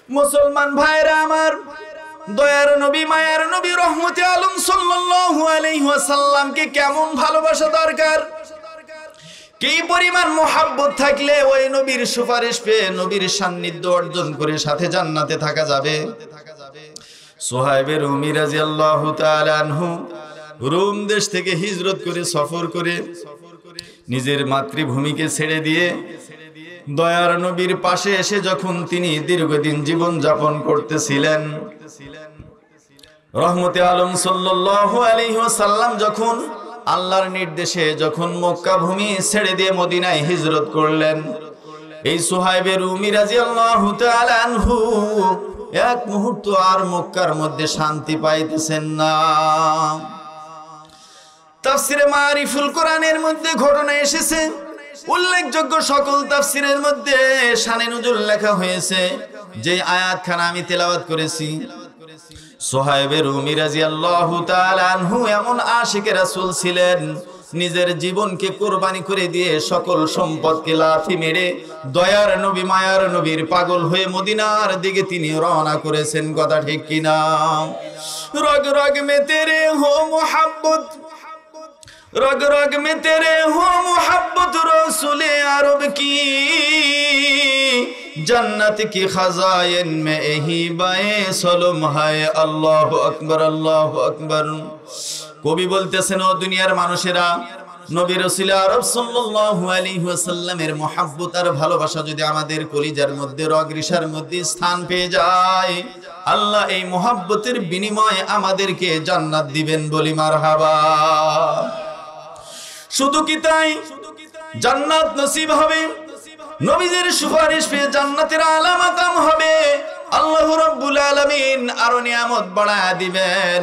মুসলমান ভাইরা আমার, দয়ার নবী মায়ার নবী রহমতে আলম সাল্লাল্লাহু আলাইহি ওয়াসাল্লামকে কেমন ভালোবাসা দরকার, কি পরিমাণ মোহাব্বত থাকলে ওই নবীর সুপারিশ পেয়ে নবীর সান্নিধ্য অর্জন করে সাথে জান্নাতে থাকা যাবে। সুহাইব রুমি রাদিয়াল্লাহু তাআলা আনহু রোম দেশ থেকে হিজরত করে সফর করে নিজের মাতৃভূমিকে ছেড়ে দিয়ে দয়ার নবীর পাশে এসে যখন তিনি দীর্ঘদিন জীবন যাপন করতেছিলেন, রহমতে আলম সাল্লাল্লাহু আলাইহি ওয়াসাল্লাম যখন আল্লাহর নির্দেশে যখন মক্কা ভূমি ছেড়ে দিয়ে মদিনায় হিজরত করলেন, এই সুহাইব রুমি রাদিয়াল্লাহু তাআলা আনহু এক মুহূর্ত আর মক্কার মধ্যে শান্তি পাইতেছেন না। তাফসিরে মারিফুল কোরআনের মধ্যে ঘটনা এসেছে, উল্লেখযোগ্য সকল তাফসিরের মধ্যে শানে নুজুল লেখা হয়েছে। যে আয়াতখানা আমি তেলাওয়াত করেছি, সুহাইব রুমি রাদিয়াল্লাহু তাআলা আনহু এমন আশিকে রাসূল ছিলেন, নিজের জীবনকে কুরবানি করে দিয়ে সকল সম্পদকে লাথি মেরে দয়ার নবী মায়ার নবীর পাগল হয়ে মদিনার দিকে তিনি রওনা করেছেন। কথা ঠিক কিনা? রগ রগ মে তেরে হো মোহাব্বত, रग रग में तेरे हो मोहब्बत रसूले अरब की, जन्नत की खजाइन में यही बाए सलम है। अल्लाह अकबर अल्लाह अकबर। কবি বলতেছেন, ও দুনিয়ার মানুষেরা, নবী রাসূল আরব সাল্লাল্লাহু আলাইহি ওয়াসাল্লামের মহব্বত আর ভালোবাসা যদি আমাদের কলিজার মধ্যে রগ রিশার মধ্যে স্থান পেয়ে যায়, আল্লাহ এই মহব্বতের বিনিময়ে আমাদেরকে জান্নাত দিবেন, বলি মারহাবা। শুধু কি তাই, জান্নাত নসিব হবে, নবীজির সুপারিশ পেয়ে জান্নাতের আলা মাকাম হবে, আল্লাহ রাব্বুল আলামিন আরো নিয়ামত বাড়ায়া দিবেন।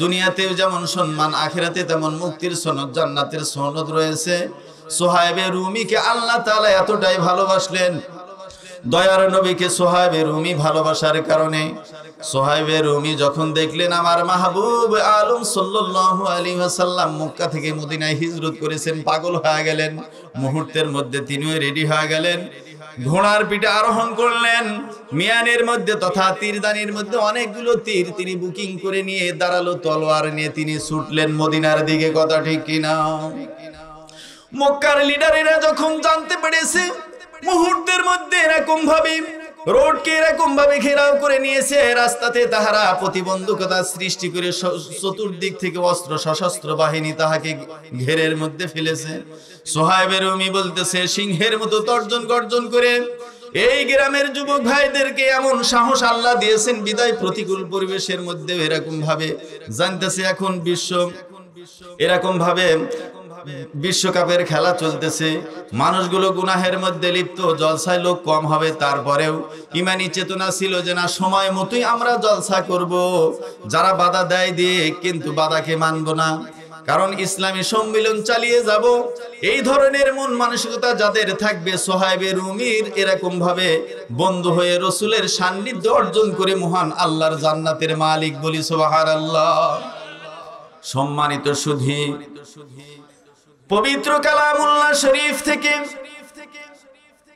দুনিয়াতেও যেমন সম্মান, আখিরাতে তেমন মুক্তির সনদ, জান্নাতের সনদ রয়েছে। সুহাইব রুমিকে আল্লাহ তাআলা এতটাই ভালোবাসলেন, দয়ার নবীকে সুহাইব রুমি ভালোবাসার কারণে সুহাইব রুমি যখন দেখলেন আমার মাহবুব আলম সাল্লাল্লাহু আলাইহি ওয়াসাল্লাম মক্কা থেকে মদিনায় হিজরত করেছেন, পাগল হয়ে গেলেন। মুহূর্তের মধ্যে তিনিও রেডি হয়ে গেলেন, ঘোড়ার পিঠে আরোহণ করলেন। মিয়ানের মধ্যে তথা তীরদানির মধ্যে অনেকগুলো তীর তিনি বুকিং করে নিয়ে দাঁড়ালো তলোয়ার নিয়ে তিনি ছুটলেন মদিনার দিকে। কথা ঠিক কিনা? মক্কার লিডারেরা যখন জানতে পেরেছে মুহূর্তের মধ্যে এরকম ভাবে রোডকে এরকম ভাবে ঘেরাও করে নিয়েছে, রাস্তাতে তাহারা প্রতিবন্ধকতা সৃষ্টি করে চতুর্দিক থেকে অস্ত্র সশস্ত্র বাহিনী তাহাকে ঘেরের মধ্যে ফেলেছে। সুহাইব রুমি বলতেছে, সিংহের মতো তর্জন গর্জন করে এই গ্রামের যুবক ভাইদেরকে এমন সাহস আল্লাহ দিয়েছেন বিদায় প্রতিকূল পরিবেশের মধ্যে এরকম ভাবে জানতেছে এখন এরকম ভাবে বিশ্বকাপের খেলা চলতেছে, মানুষগুলো গুনাহের মধ্যে লিপ্ত, জলসায় লোক কম হবে, তারপরেও ইমানি চেতনা ছিল যে না সময় মতোই আমরা জলসা করব, যারা বাধা দেয় দিয়ে কিন্তু বাধাকে মানব না, কারণ ইসলামী সম্মিলন চালিয়ে যাব। এই ধরনের মন মানসিকতা যাদের থাকবে, সুহাইব রুমির এরকম ভাবে বন্ধু হয়ে রসুলের সান্নিধ্য অর্জন করে মহান আল্লাহর জান্নাতের মালিক, বলি সুবহানাল্লাহ। সম্মানিত সুধী, পবিত্র কালামুল্লাহ শরীফ থেকে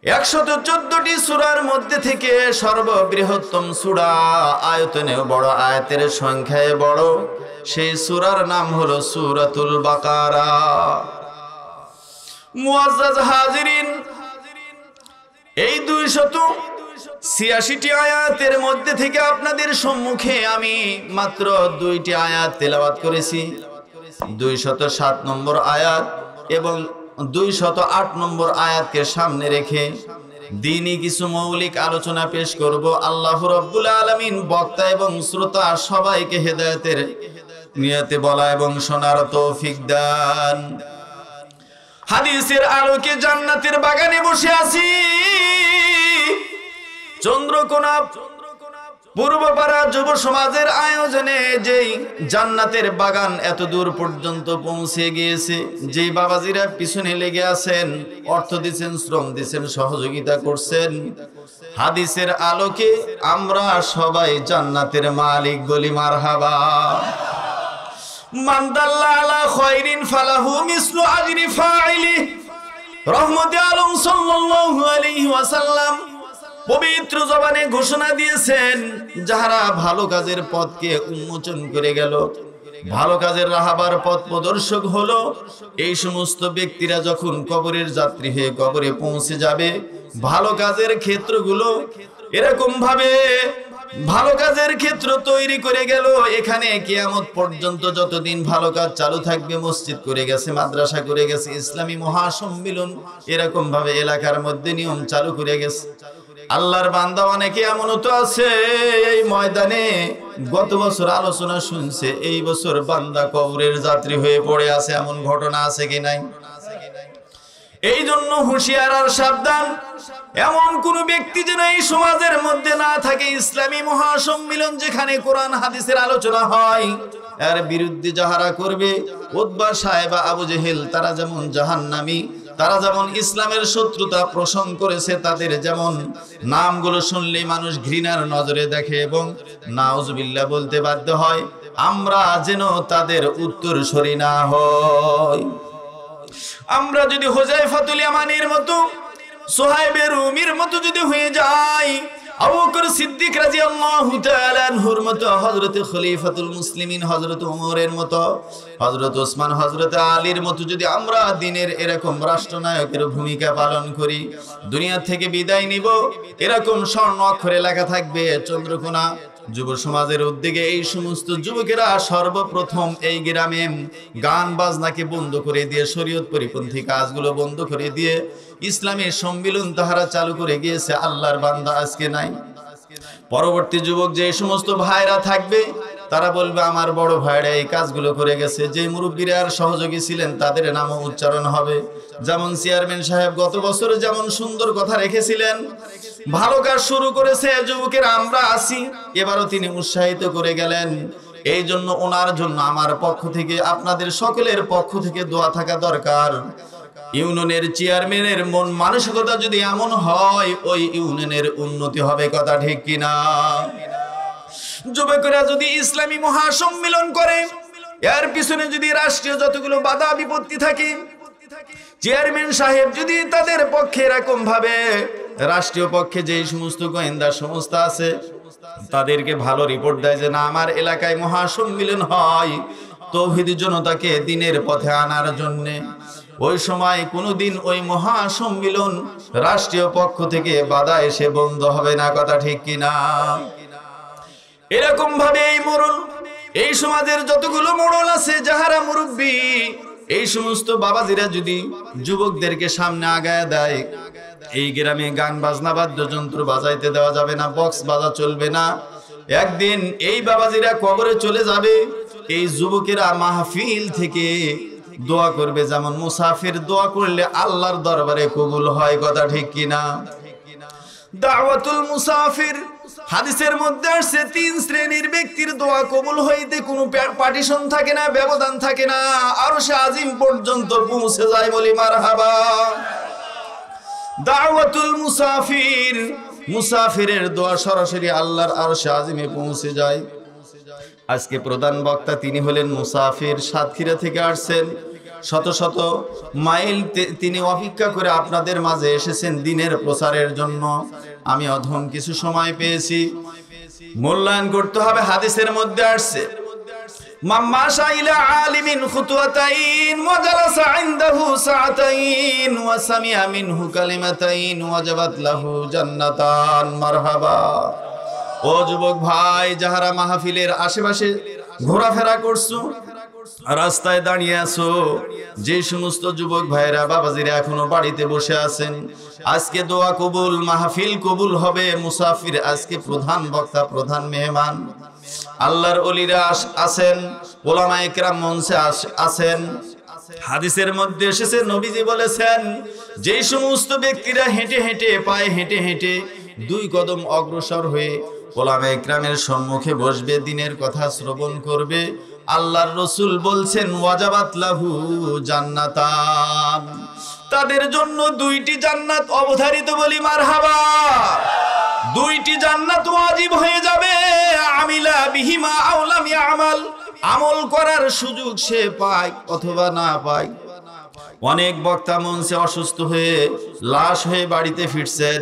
114টি সূরার মধ্যে থেকে সর্ববৃহত্তম সূরা, আয়তনেও বড়, আয়াতের সংখ্যায় বড়, সেই সূরার নাম হলো সূরাতুল বাকারা। মুআজ্জাজ হাজিরিন, এই 286টি আয়াতের মধ্যে থেকে আপনাদের সম্মুখে আমি মাত্র 2টি আয়াত তেলাওয়াত করেছি। 207 নম্বর আয়াত এবং 208 নম্বর আয়াতকে সামনে রেখে দ্বীনি কিছু মৌলিক আলোচনা পেশ করব। আল্লাহ রাব্বুল আলামিন বক্তা এবং শ্রোতা সবাইকে হেদায়েতের নিয়তে বলা এবং শোনার তৌফিক দান। হাদিসের আলোকে জান্নাতের বাগানে বসে আছি, চন্দ্রকোনা পূর্বপাড়া যুব সমাজের আয়োজনে যেই জান্নাতের বাগান এত দূর পর্যন্ত পৌঁছে গিয়েছে, যেই বাবাজিরা পিছনে লেগে আছেন, অর্থ দিচ্ছেন, শ্রম দিচ্ছেন, সহযোগিতা করছেন, হাদিসের আলোকে আমরা সবাই জান্নাতের মালিক, বলি মারহাবা। মান দাল্লা আলা খায়রিন ফালাহু মিসলু আজরি ফাইলি। রহমতে আলম সাল্লাল্লাহু আলাইহি ওয়াসাল্লাম পবিত্র জবানে ঘোষণা দিয়েছেন, যাহারা ভালো কাজের পথকে উন্মোচন করে গেল, ভালো কাজের রাহাবার পথ প্রদর্শক হলো, এই সমস্ত ব্যক্তিরা যখন কবরের যাত্রী হয়ে কবরে পৌঁছে যাবে, ভালো কাজের ক্ষেত্রগুলো এরকম ভাবে ভালো কাজের ক্ষেত্র তৈরি করে গেল। এখানে কিয়ামত পর্যন্ত যতদিন ভালো কাজ চালু থাকবে, মসজিদ করে গেছে, মাদ্রাসা করে গেছে, ইসলামী মহাসম্মিলন এরকম ভাবে এলাকার মধ্যে নিয়ম চালু করে গেছে। আল্লাহর বান্দা অনেকে এমন তো আছে, এই ময়দানে গত বছর আলোচনা শুনছে, এই বছর বান্দা কবরের যাত্রী হয়ে পড়ে আছে, এমন ঘটনা আছে কি নাই? এই জন্য হুঁশিয়ার আর সাবধান, এমন কোন ব্যক্তি যেন এই সমাজের মধ্যে না থাকে। ইসলামী মহাসম্মিলন যেখানে কোরআন হাদিসের আলোচনা হয়, এর বিরুদ্ধে যাহারা করবে, উতবা সাহেবা আবু জেহেল তারা যেমন জাহান্নামী, তারা যেমন ইসলামের শত্রুতা পোষণ করেছে, তাদের যেমন নামগুলো শুনলে মানুষ ঘৃণার নজরে দেখে এবং নাউজুবিল্লাহ বলতে বাধ্য হয়, আমরা যেন তাদের উত্তরসূরি না হই। আমরা যদি হুযায়ফাতুল ইয়ামানির মতো, সুহাইব রুমির মতো যদি হয়ে যাই, আবু বকর সিদ্দিক রাদিয়াল্লাহু তাআলা আনহুর মতো, হযরত খলিফাতুল মুসলিমিন হযরত ওমরের মতো, হযরত ওসমান, হযরত আলীর মতো যদি আমরা দিনের এরকম রাষ্ট্রনায়কের ভূমিকা পালন করি, দুনিয়া থেকে বিদায় নিব, এরকম স্বর্ণ অক্ষরে লেখা থাকবে চন্দ্রকোনা যুব সমাজের উদ্যোগে এই সমস্ত যুবকেরা সর্বপ্রথম এই গ্রামে গান বাজনাকে বন্ধ করে দিয়ে, শরীয়ত পরিপন্থী কাজগুলো বন্ধ করে দিয়ে ইসলামের সম্মিলন তাহারা চালু করে গিয়েছে। আল্লাহর বান্দা আজকে নাই। পরবর্তী যুবক যে সমস্ত ভাইরা থাকবে, তারা বলবে আমার বড় ভাইরা এই কাজগুলো করে গেছে। যে মুরব্বীরা আর সহযোগী ছিলেন তাদের নামও উচ্চারণ হবে। যেমন চেয়ারম্যান সাহেব গত বছর যেমন সুন্দর কথা রেখেছিলেন, ভালো কাজ শুরু করেছে যুবকেরা আমরা আছি, এবারও তিনি উৎসাহিত করে গেলেন। এই জন্য ওনার জন্য আমার পক্ষ থেকে, আপনাদের সকলের পক্ষ থেকে দোয়া থাকা দরকার। ইউনিয়নের চেয়ারম্যানের মন মানসিকতা যদি এমন হয়, ওই ইউনিয়নের উন্নতি হবে, কথা ঠিক কিনা? যুবকেরা যদি ইসলামী মহাসম্মিলন করে, এর পিছনে যদি রাষ্ট্রীয় যতগুলো বাধা বিপত্তি থাকে, চেয়ারম্যান সাহেব যদি তাদের পক্ষে এরকম ভাবে, রাষ্ট্রীয় পক্ষে যে সমস্ত গোয়েন্দা সংস্থা আছে তাদেরকে ভালো রিপোর্ট দেয় যে না, আমার এলাকায় মহাসম্মিলন হয় তৌহিদি জনতাকে দিনের পথে আনার জন্যে, ওই সময় কোনোদিন ওই মহাসম্মিলন রাষ্ট্রীয় পক্ষ থেকে বাধা এসে বন্ধ হবে না, কথা ঠিক কিনা? এরকম ভাবে এই মোড়ল, এই সমাজের যতগুলো মোড়ল আছে, যাহারা মুরব্বী, এই সমস্ত বাবাজিরা যদি যুবকদেরকে সামনে আগায় দেয়, এই গ্রামে গান বাজনা বাদ্যযন্ত্র বাজাইতে দেওয়া যাবে না, বক্স বাজা চলবে না। একদিন এই বাবাজিরা কবরে চলে যাবে, এই যুবকেরা মাহফিল থেকে দোয়া করবে, যেমন মুসাফির দোয়া করলে আল্লাহর দরবারে কবুল হয়, কথা ঠিক কিনা? দাওয়াতুল মুসাফির হাদিসের মধ্যে আসছে, 3 শ্রেণীর ব্যক্তির দোয়া কবুল হইতে কোনো পার্টিশন থাকে না, ব্যবধান থাকে না, আরশে আজিম পর্যন্ত পৌঁছে যায়, বলি মারহাবা। দাওয়াতুল মুসাফির, মুসাফিরের দোয়া সরাসরি আল্লাহর আরশে আজিমে পৌঁছে যায়। আজকে প্রধান বক্তা তিনি হলেন মুসাফির, সাতক্ষীরা থেকে আসছেন, শত শত মাইল তিনি অপেক্ষা করে আপনাদের মাঝে এসেছেন দিনের প্রচারের জন্য। আমি অধম কিছু সময় পেয়েছি, মূল্যায়ন করতে হবে। হাদিসের মধ্যে আসছে, মাম্মাশা ইলা আলিমিন খুতওয়াতাইন ওয়া জালাসা ইনদাহু সাআতাইন ওয়া সামিআ মিনহু কালিমাতাইন ওয়াজাবাত লাহু জান্নাতান, মারহাবা। ও যুবক ভাই, যাহারা মাহফিলের আশেপাশে ঘোরাফেরা করছো, রাস্তায় দাঁড়িয়ে আছো, যে সমস্ত যুবক ভাইরা বাবাজিরা এখনো বাড়িতে বসে আছেন, আজকে দোয়া কবুল, মাহফিল কবুল হবে। মুসাফির আজকে প্রধান বক্তা, প্রধান মেহমান। আল্লাহর ওলিরা আছেন, ওলামায়ে কেরাম মঞ্চে আছেন। হাদিসের মধ্যে এসেছে, নবীজি বলেছেন, যে সমস্ত ব্যক্তিরা হেঁটে হেঁটে, পায়ে হেঁটে হেঁটে 2 কদম অগ্রসর হয়ে ওলামায়ে কেরামের সম্মুখে বসবে, দিনের কথা শ্রবণ করবে, আল্লাহর রাসূল বলছেন ওয়াজাবাত লাহু জান্নাতান, তাদের জন্য 2টি জান্নাত অবধারিত, বলি মারহাবা। 2টি জান্নাত ওয়াজিব হয়ে যাবে, আমিলা বিহিমা আও লাম ইয়ামাল, আমল করার সুযোগ সে পায় অথবা না পায়। অনেক বক্তা মঞ্চে অসুস্থ হয়ে লাশ হয়ে বাড়িতে ফিরছেন।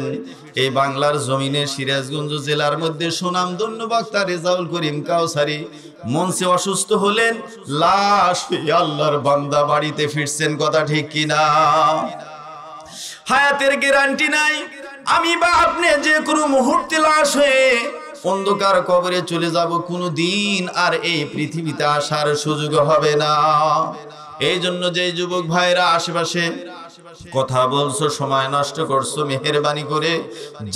এই বাংলার জমিনে সিরাজগঞ্জ জেলার মধ্যে সুনামধন্য বক্তা রেজাউল করিম কাউসারি মঞ্চে অসুস্থ হলেন, লাশ হয়ে আল্লাহর বান্দা বাড়িতে ফিরছেন। কথা ঠিক কিনা? হায়াতের গ্যারান্টি নাই। আমি বা আপনি যে কোনো মুহূর্তে লাশ হয়ে অন্ধকার কবরে চলে যাব, কোনো দিন আর এই পৃথিবীতে আসার সুযোগ হবে না। এই জন্য যে যুবক ভাইরা আশেপাশে কথা বলছো, সময় নষ্ট করছো, মেহেরবানি করে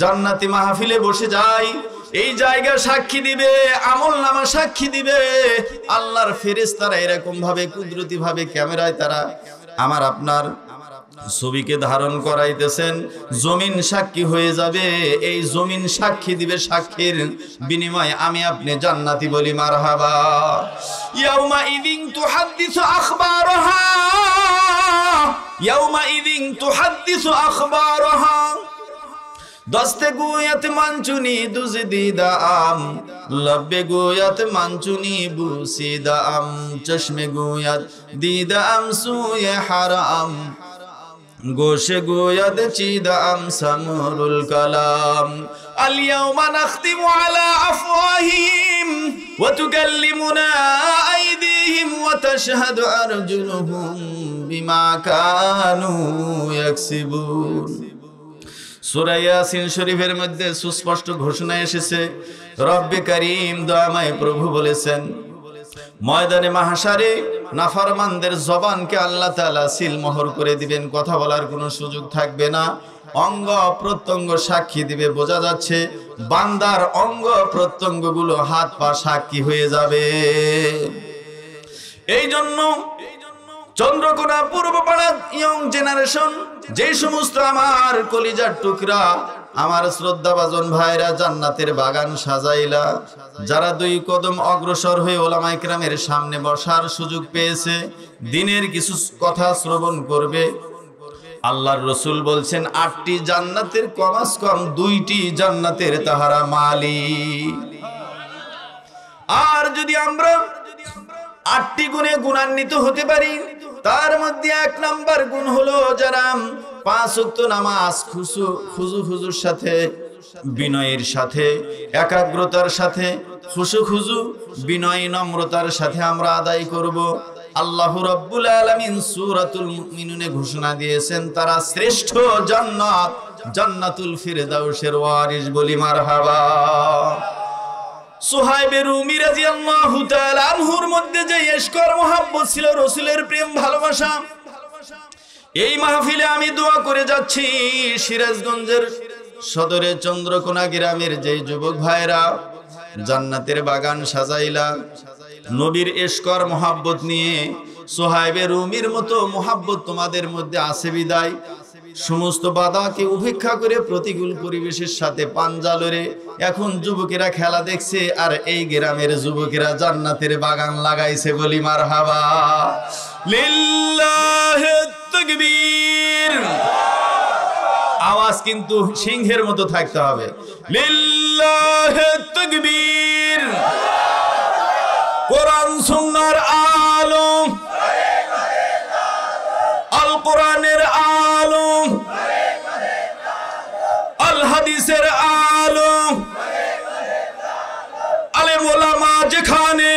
জান্নাতি মাহফিলে বসে যাই। এই জায়গা সাক্ষী দিবে, আমলনামা সাক্ষী দিবে। আল্লাহর ফেরেশতারা এরকম ভাবে কুদরতি ভাবে ক্যামেরায় তারা আমার আপনার ছবিকে ধারণ করাইতেছেন। জমিন সাক্ষী হয়ে যাবে। এই জমিন সাক্ষী দিবে, সাক্ষীর বিনিময়ে আমি আপনি জান্নাতি বলি মারহাবা। ইয়াউমা ইদিন তুহাদ্দিসু আখবারহা, ইয়াউমা ইদিন তুহাদ্দিসু আখবারহা। দস্তে গুয়াত মানচুনি দুজদিদাম, লব্বে গুয়াত মানচুনি বুসিদাম, চশমে গুয়াত দিদাম সুয়ে হারাম, গোশে গুয়াত চিদাম সামরুল কালাম। আল-ইয়াওমা নাখতিমু আলা আফওয়াহিহিম ওয়া তুকাল্লিমুনা আইদিহিম ওয়া তাশহাদু আরজুলুহুম বিমা কানু ইয়াকসিবুন। সূরা ইয়াসিন শরীফের মধ্যে সুস্পষ্ট ঘোষণা এসেছে। রব্বে কারীম দয়াময় প্রভু বলেছেন, ময়দানে মাহশারে নাফরমানদের জবানকে আল্লাহ তাআলা সিলমোহর করে দিবেন, কথা বলার কোনো সুযোগ থাকবে না। অঙ্গ প্রত্যঙ্গ সাক্ষী দিবে। বোঝা যাচ্ছে বান্দার অঙ্গ প্রত্যঙ্গগুলো হাত পা সাক্ষী হয়ে যাবে। এই জন্য চন্দ্রকোনা পূর্বপাড়া ইয়ং জেনারেশন, যে সমস্ত আমার কলিজার টুকরা, আমার শ্রদ্ধাভাজন ভাইরা জান্নাতের বাগান সাজাইলা, যারা 2 কদম অগ্রসর হয়ে ওলামায়ে কেরামের সামনে বসার সুযোগ পেয়েছে, দিনের কিছু কথা শ্রবণ করবে। আল্লাহর রাসূল বলছেন 8টি জান্নাতের কমাস কম 2টি জান্নাতের তাহারা মালিক। আর যদি আমরা 8টি গুণে গুণান্বিত হতে পারি, তার মধ্যে 1 নাম্বার গুণ হলো যারা 5 ওয়াক্ত নামাজ খুজুর সাথে, বিনয়ের সাথে, একাগ্রতার সাথে, খুশু বিনয় নম্রতার সাথে আমরা আদায় করব। আল্লাহ রাব্বুল আলামিন সূরাতুল মুমিনুনে ঘোষণা দিয়েছেন তারা শ্রেষ্ঠ জান্নাত, জান্নাতুল ফিরদাউসের ওয়ারিস বলি মারহাবা। সুহাইব রুমি রাদিয়াল্লাহু তাআলা আনহুর মধ্যে যে ইশক আর মুহাব্বত ছিল, রাসূলের প্রেম ভালোবাসা, এই মাহফিলে আমি দোয়া করে যাচ্ছি সিরাজগঞ্জের সদরে চন্দ্রকোনা গ্রামের যে যুবক ভাইরা জান্নাতের বাগান সাজাইলা, নবীর ইশক আর মুহাব্বত নিয়ে সুহাইব রুমির মতো মুহাব্বত তোমাদের মধ্যে আছে বিদায় সমস্ত বাধাকে উপেক্ষা করে প্রতিকূল পরিবেশের সাথে পাঞ্জা লড়ে এখন যুবকেরা খেলা দেখছে, আর এই গ্রামের যুবকেরা জান্নাতের বাগান লাগাইছে বলি মারহাবা। লিল্লাহি তাকবীর। আওয়াজ কিন্তু সিংহের মতো থাকতে হবে। লিল্লাহি তাকবীর। কোরআন সুন্নাহর আলো, আল কোরআনের আলো, আল হাদিসের আলো, আলেম ওলামা যেখানে,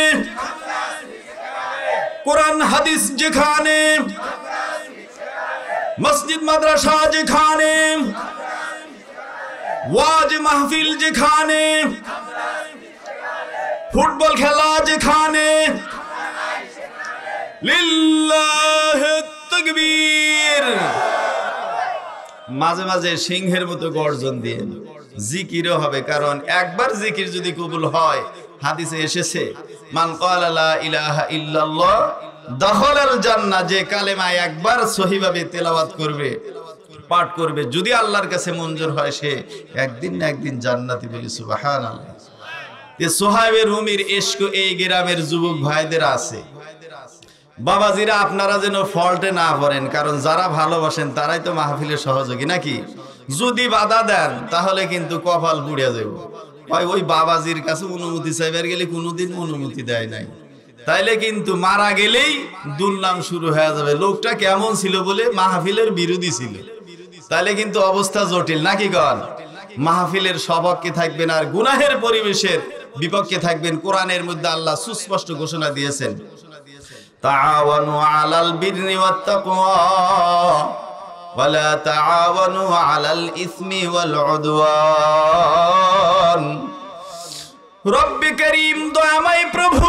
কোরআন হাদিস যেখানে, মসজিদ মাদ্রাসা যেখানে, ওয়াজ মাহফিল যেখানে, ফুটবল খেলা যেখানে, লিল্লাহি তাকবীর। মাঝে মাঝে সিংহের মতো গর্জন দিয়ে জিকিরও হবে, কারণ একবার জিকির যদি কবুল হয়, হাদিসে এসেছে মান ক্বালা লা ইলাহা ইল্লাল্লাহ দাখালাল জান্নাহ, যে কালেমা একবার সহিভাবে তেলাওয়াত করবে, পাঠ করবে, যদি আল্লাহর কাছে মঞ্জুর হয়, সে একদিন না একদিন জান্নাতি বলি সুবহানাল্লাহ। সুহাইব রুমির ইশক এই গ্রামের যুবক ভাইদের আছে। বাবাজিরা আপনারা যেন ফল্টে না পড়েন, কারণ যারা ভালোবাসেন তারাই তো মাহফিলের সহযোগী নাকি? যদি বাধা দেন তাহলে কিন্তু কপাল পুড়ে যাবে। ওই বাবাজির কাছে অনুমতি চাইবার গেলে কোনোদিন অনুমতি দেয় নাই, তাইলে কিন্তু মারা গেলেই দুর্নাম শুরু হয়ে যাবে। লোকটা কেমন ছিল বলে মাহফিলের বিরোধী ছিল, তাইলে কিন্তু অবস্থা জটিল নাকি গণ? মাহফিলের সপক্ষে থাকবেন আর গুনাহের পরিবেশের বিপক্ষে থাকবেন। কোরআনের মধ্যে আল্লাহ সুস্পষ্ট ঘোষণা দিয়েছেন, তাআওয়ানু আলাল বিররি ওয়াত তাকওয়া ওয়ালা তাআওয়ানু আলাল ইসমি ওয়াল উদওয়ান। রব্বে করিম দয়াময় প্রভু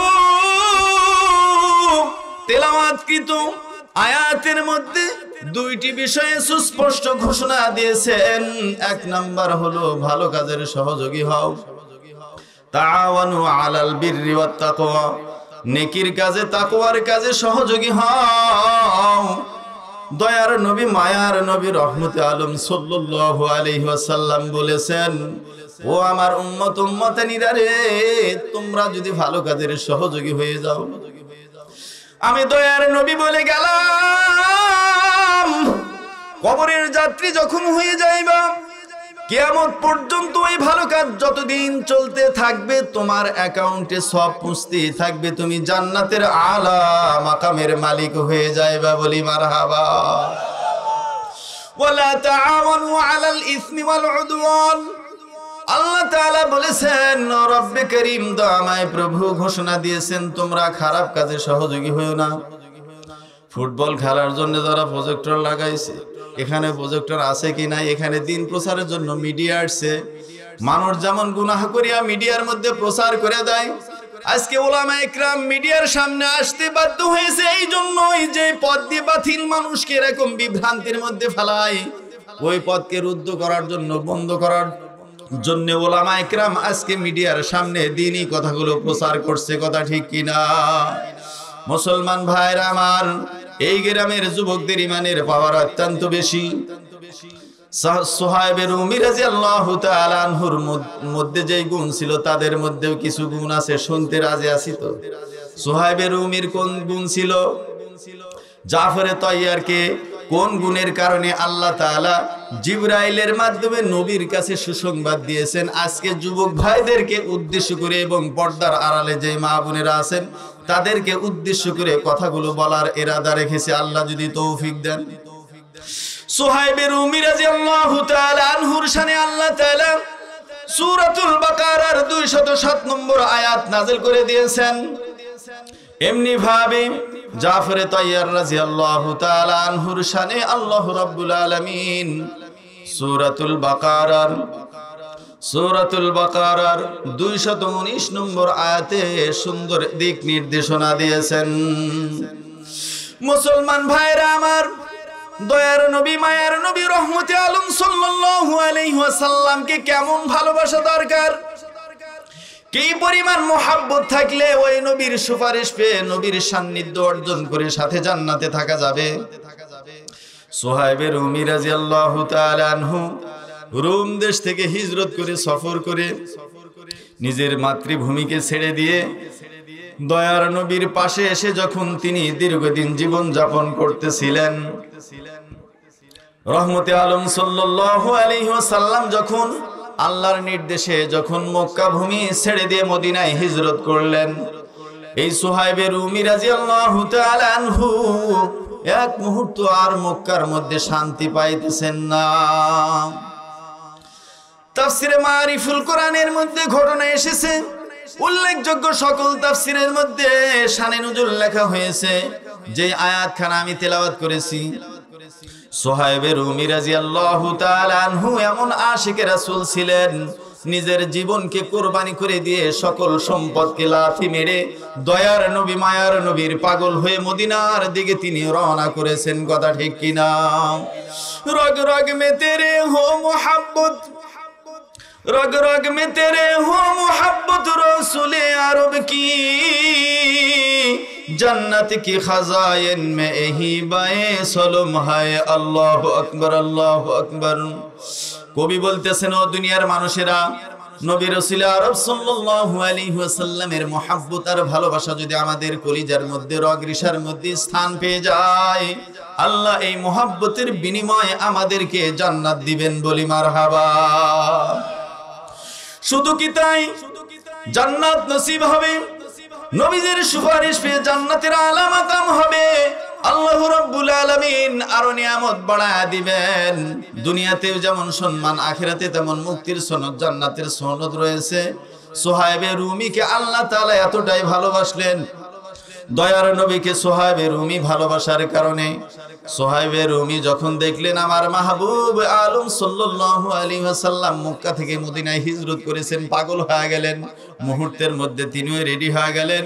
তেলাওয়াতকৃত আয়াতের মধ্যে দুইটি বিষয়ে সুস্পষ্ট ঘোষণা দিয়েছেন। এক নাম্বার হলো ভালো কাজের সহযোগী হও, তাআওয়ানু আলাল বিররি ওয়াত তাকওয়া, নেকির কাজে তাকওয়ার কাজে সহযোগী হও। দয়ার নবী মায়ার নবী রহমতে আলম সাল্লাল্লাহু আলাইহি ওয়াসাল্লাম বলেছেন, ও আমার উম্মত উম্মতানিরা রে, তোমরা যদি ভালো কাজের সহযোগী হয়ে যাও, আমি দয়ার নবী বলে গেলাম, কবরের যাত্রী যখন হয়ে যাইবা, কিয়ামত পর্যন্ত ওই ভালো কাজ যতদিন চলতে থাকবে, তোমার অ্যাকাউন্টে সব পুঁছতে থাকবে, তুমি জান্নাতের আলা মাকামের মালিক হয়ে যাইবা। বলি মারহাবা। ওয়ালা তাআওয়ানু আলাল ইসমি ওয়াল উদওয়ান। আল্লাহ তাআলা বলেছেন, রব্বে করিম দয়াময় প্রভু ঘোষণা দিয়েছেন, তোমরা খারাপ কাজে সহযোগী হয়ো না। ফুটবল খেলার জন্য যারা প্রজেক্টর লাগাইছে, এখানে প্রজেক্টর আছে কি নাই, এখানে দিন প্রচারের জন্য মিডিয়া আসছে। মানুষ যেমন গুনাহ করিয়া মিডিয়ার মধ্যে প্রচার করে দেয়, আজকে উলামা ইকরাম মিডিয়ার সামনে আসতে বাধ্য হয়েছে এই জন্যই যে পথ দিয়ে বাতিল মানুষকে এরকম বিভ্রান্তির মধ্যে ফেলায়, ওই পথকে রুদ্ধ করার জন্য, বন্ধ করার জন্য উলামা ইকরাম আজকে মিডিয়ার সামনে দ্বীনি কথাগুলো প্রচার করছে। কথা ঠিক কিনা? মুসলমান ভাইরা আমার, এই গ্রামের যুবকদের ইমানের পাওয়ার অত্যন্ত বেশি। সুহাইব রুমি রাদিয়াল্লাহু তাআলা আনহুর মধ্যে যে গুণ ছিল, তাদের মধ্যেও কিছু গুণ আছে, শুনতে রাজি আছি তো? সুহাইব রুমির কোন গুণ ছিল? জাফর তাইয়ারকে কোন গুণের কারণে আল্লাহ তাআলা জিবরাইলের মাধ্যমে নবীর কাছে সুসংবাদ দিয়েছেন? আজকে যুবক ভাইদেরকে উদ্দেশ্য করে এবং পর্দার আড়ালে যে মা বোনেরা আছেন তাদেরকে উদ্দেশ্য করে কথাগুলো বলার ইরাদা রেখেছে, আল্লাহ যদি তৌফিক দেন। সুহাইব রুমি রাদিয়াল্লাহু তাআলা আনহুর শানে আল্লাহ তাআলা সূরাতুল বাকারার 207 নম্বর আয়াত নাযিল করে দিয়েছেন। এমনি ভাবে জাফর তাইয়ার রাদিয়াল্লাহু তাআলা আনহুর শানে আল্লাহ রাব্বুল আলামিন সূরাতুল বাকারার 219 নম্বর আয়াতে সুন্দর দিক নির্দেশনা দিয়েছেন। মুসলমান ভাইরা আমার, দয়ার নবী মায়ার নবী রহমতে আলম সাল্লাল্লাহু আলাইহি ওয়াসাল্লামকে কেমন ভালোবাসা দরকার, কি পরিমাণ মুহাব্বত থাকলে ওই নবীর সুপারিশ পেয়ে নবীর সান্নিধ্য অর্জন করে সাথে জান্নাতে থাকা যাবে। সুহাইব রুমি রাদিয়াল্লাহু তাআলা আনহু রোম দেশ থেকে হিজরত করে, সফর করে, নিজের মাতৃভূমিকে ছেড়ে দিয়ে দয়ার নবীর পাশে এসে যখন তিনি দীর্ঘদিন জীবন যাপন করতেছিলেন, রহমতে আলম সাল্লাল্লাহু আলাইহি ওয়াসাল্লাম যখন আল্লাহর নির্দেশে যখন মক্কা ভূমি ছেড়ে দিয়ে মদিনায় হিজরত করলেন, এই সুহাইব রুমি রাদিয়াল্লাহু তাআলা আনহু এক মুহূর্ত আর মক্কার মধ্যে শান্তি পাইতেছেন না। তাফসিরে মারিফুল কোরআনের মধ্যে ঘটনা এসেছে, উল্লেখযোগ্য সকল তাফসিরের মধ্যে শানে নুজুল লেখা হয়েছে। যে আয়াতখানা আমি তেলাওয়াত করেছি, সুহাইব রুমি রাদিয়াল্লাহু তাআলা আনহু এমন আশিকে রাসূল ছিলেন, নিজের জীবনকে কুরবানি করে দিয়ে সকল সম্পদকে লাথি মেরে দয়ার নবী মায়ার নবীর পাগল হয়ে মদিনার দিকে তিনি রওনা করেছেন। কথা ঠিক কিনা? রগ রগ মে তেরে হো মোহাব্বত, रग रग में तेरे हो मोहब्बत रसूले अरब की, जन्नत की खजाइन में यही बाए सलम है। अल्लाह अकबर, अल्लाह अकबर। কবি বলতেছেন, ও দুনিয়ার মানুষেরা, নবী রাসূল আরব সাল্লাল্লাহু আলাইহি ওয়াসাল্লামের মহব্বত আর ভালোবাসা যদি আমাদের কলিজার মধ্যে, রগ রিশার মধ্যে স্থান পেয়ে যায়, আল্লাহ এই মহব্বতের বিনিময়ে আমাদেরকে জান্নাত দিবেন। বলি মারহাবা। শুধু কি তাই, জান্নাত নসিব হবে, নবীদের সুপারিশ পেয়ে জান্নাতের আলা মাকাম হবে। আল্লাহ রাব্বুল আলামিন আরো নিয়ামত বাড়ায় দিবেন। দুনিয়াতেও যেমন সম্মান, আখিরাতে তেমন মুক্তির সনদ, জান্নাতের সনদ রয়েছে। সুহাইবে রুমিকে আল্লাহ তাআলা এতটাই ভালোবাসলেন, দয়ার নবীকে সুহাইবে রুমি ভালোবাসার কারণে সুহাইবে রুমি যখন দেখলেন আমার মাহবুব আলম সাল্লাল্লাহু আলাইহি ওয়াসাল্লাম মক্কা থেকে মদিনায় হিজরত করেছেন, পাগল হয়ে গেলেন। মুহূর্তের মধ্যে তিনিও রেডি হয়ে গেলেন,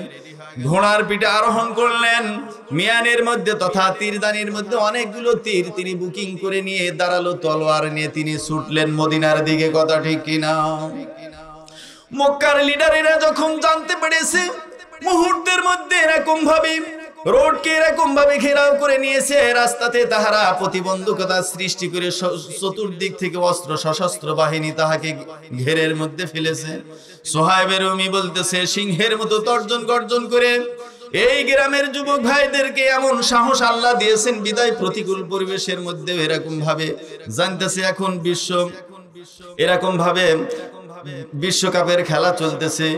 ঘোড়ার পিঠে আরোহণ করলেন। মিয়ানের মধ্যে তথা তীরদানির মধ্যে অনেকগুলো তীর তিনি বুকিং করে নিয়ে দাঁড়ালো তলোয়ার নিয়ে তিনি ছুটলেন মদিনার দিকে। কথা ঠিক কিনা? মক্কার লিডারেরা যখন জানতে পেরেছে মুহূর্তের মধ্যে এরকম ভাবে রোডকে এরকম ভাবে ঘেরাও করে নিয়েছে, রাস্তাতে তাহারা প্রতিবন্ধকতা সৃষ্টি করে চতুর্দিক থেকে অস্ত্র সশস্ত্র বাহিনী তাহাকে ঘেরের মধ্যে ফেলেছে। সুহাইবে রুমি বলতেছে, সিংহের মতো তর্জন গর্জন করে এই গ্রামের যুবক ভাইদেরকে এমন সাহস আল্লাহ দিয়েছেন বিদায় প্রতিকূল পরিবেশের মধ্যে এরকম ভাবে জানতেছে এখন এরকম ভাবে বিশ্বকাপের খেলা চলতেছে,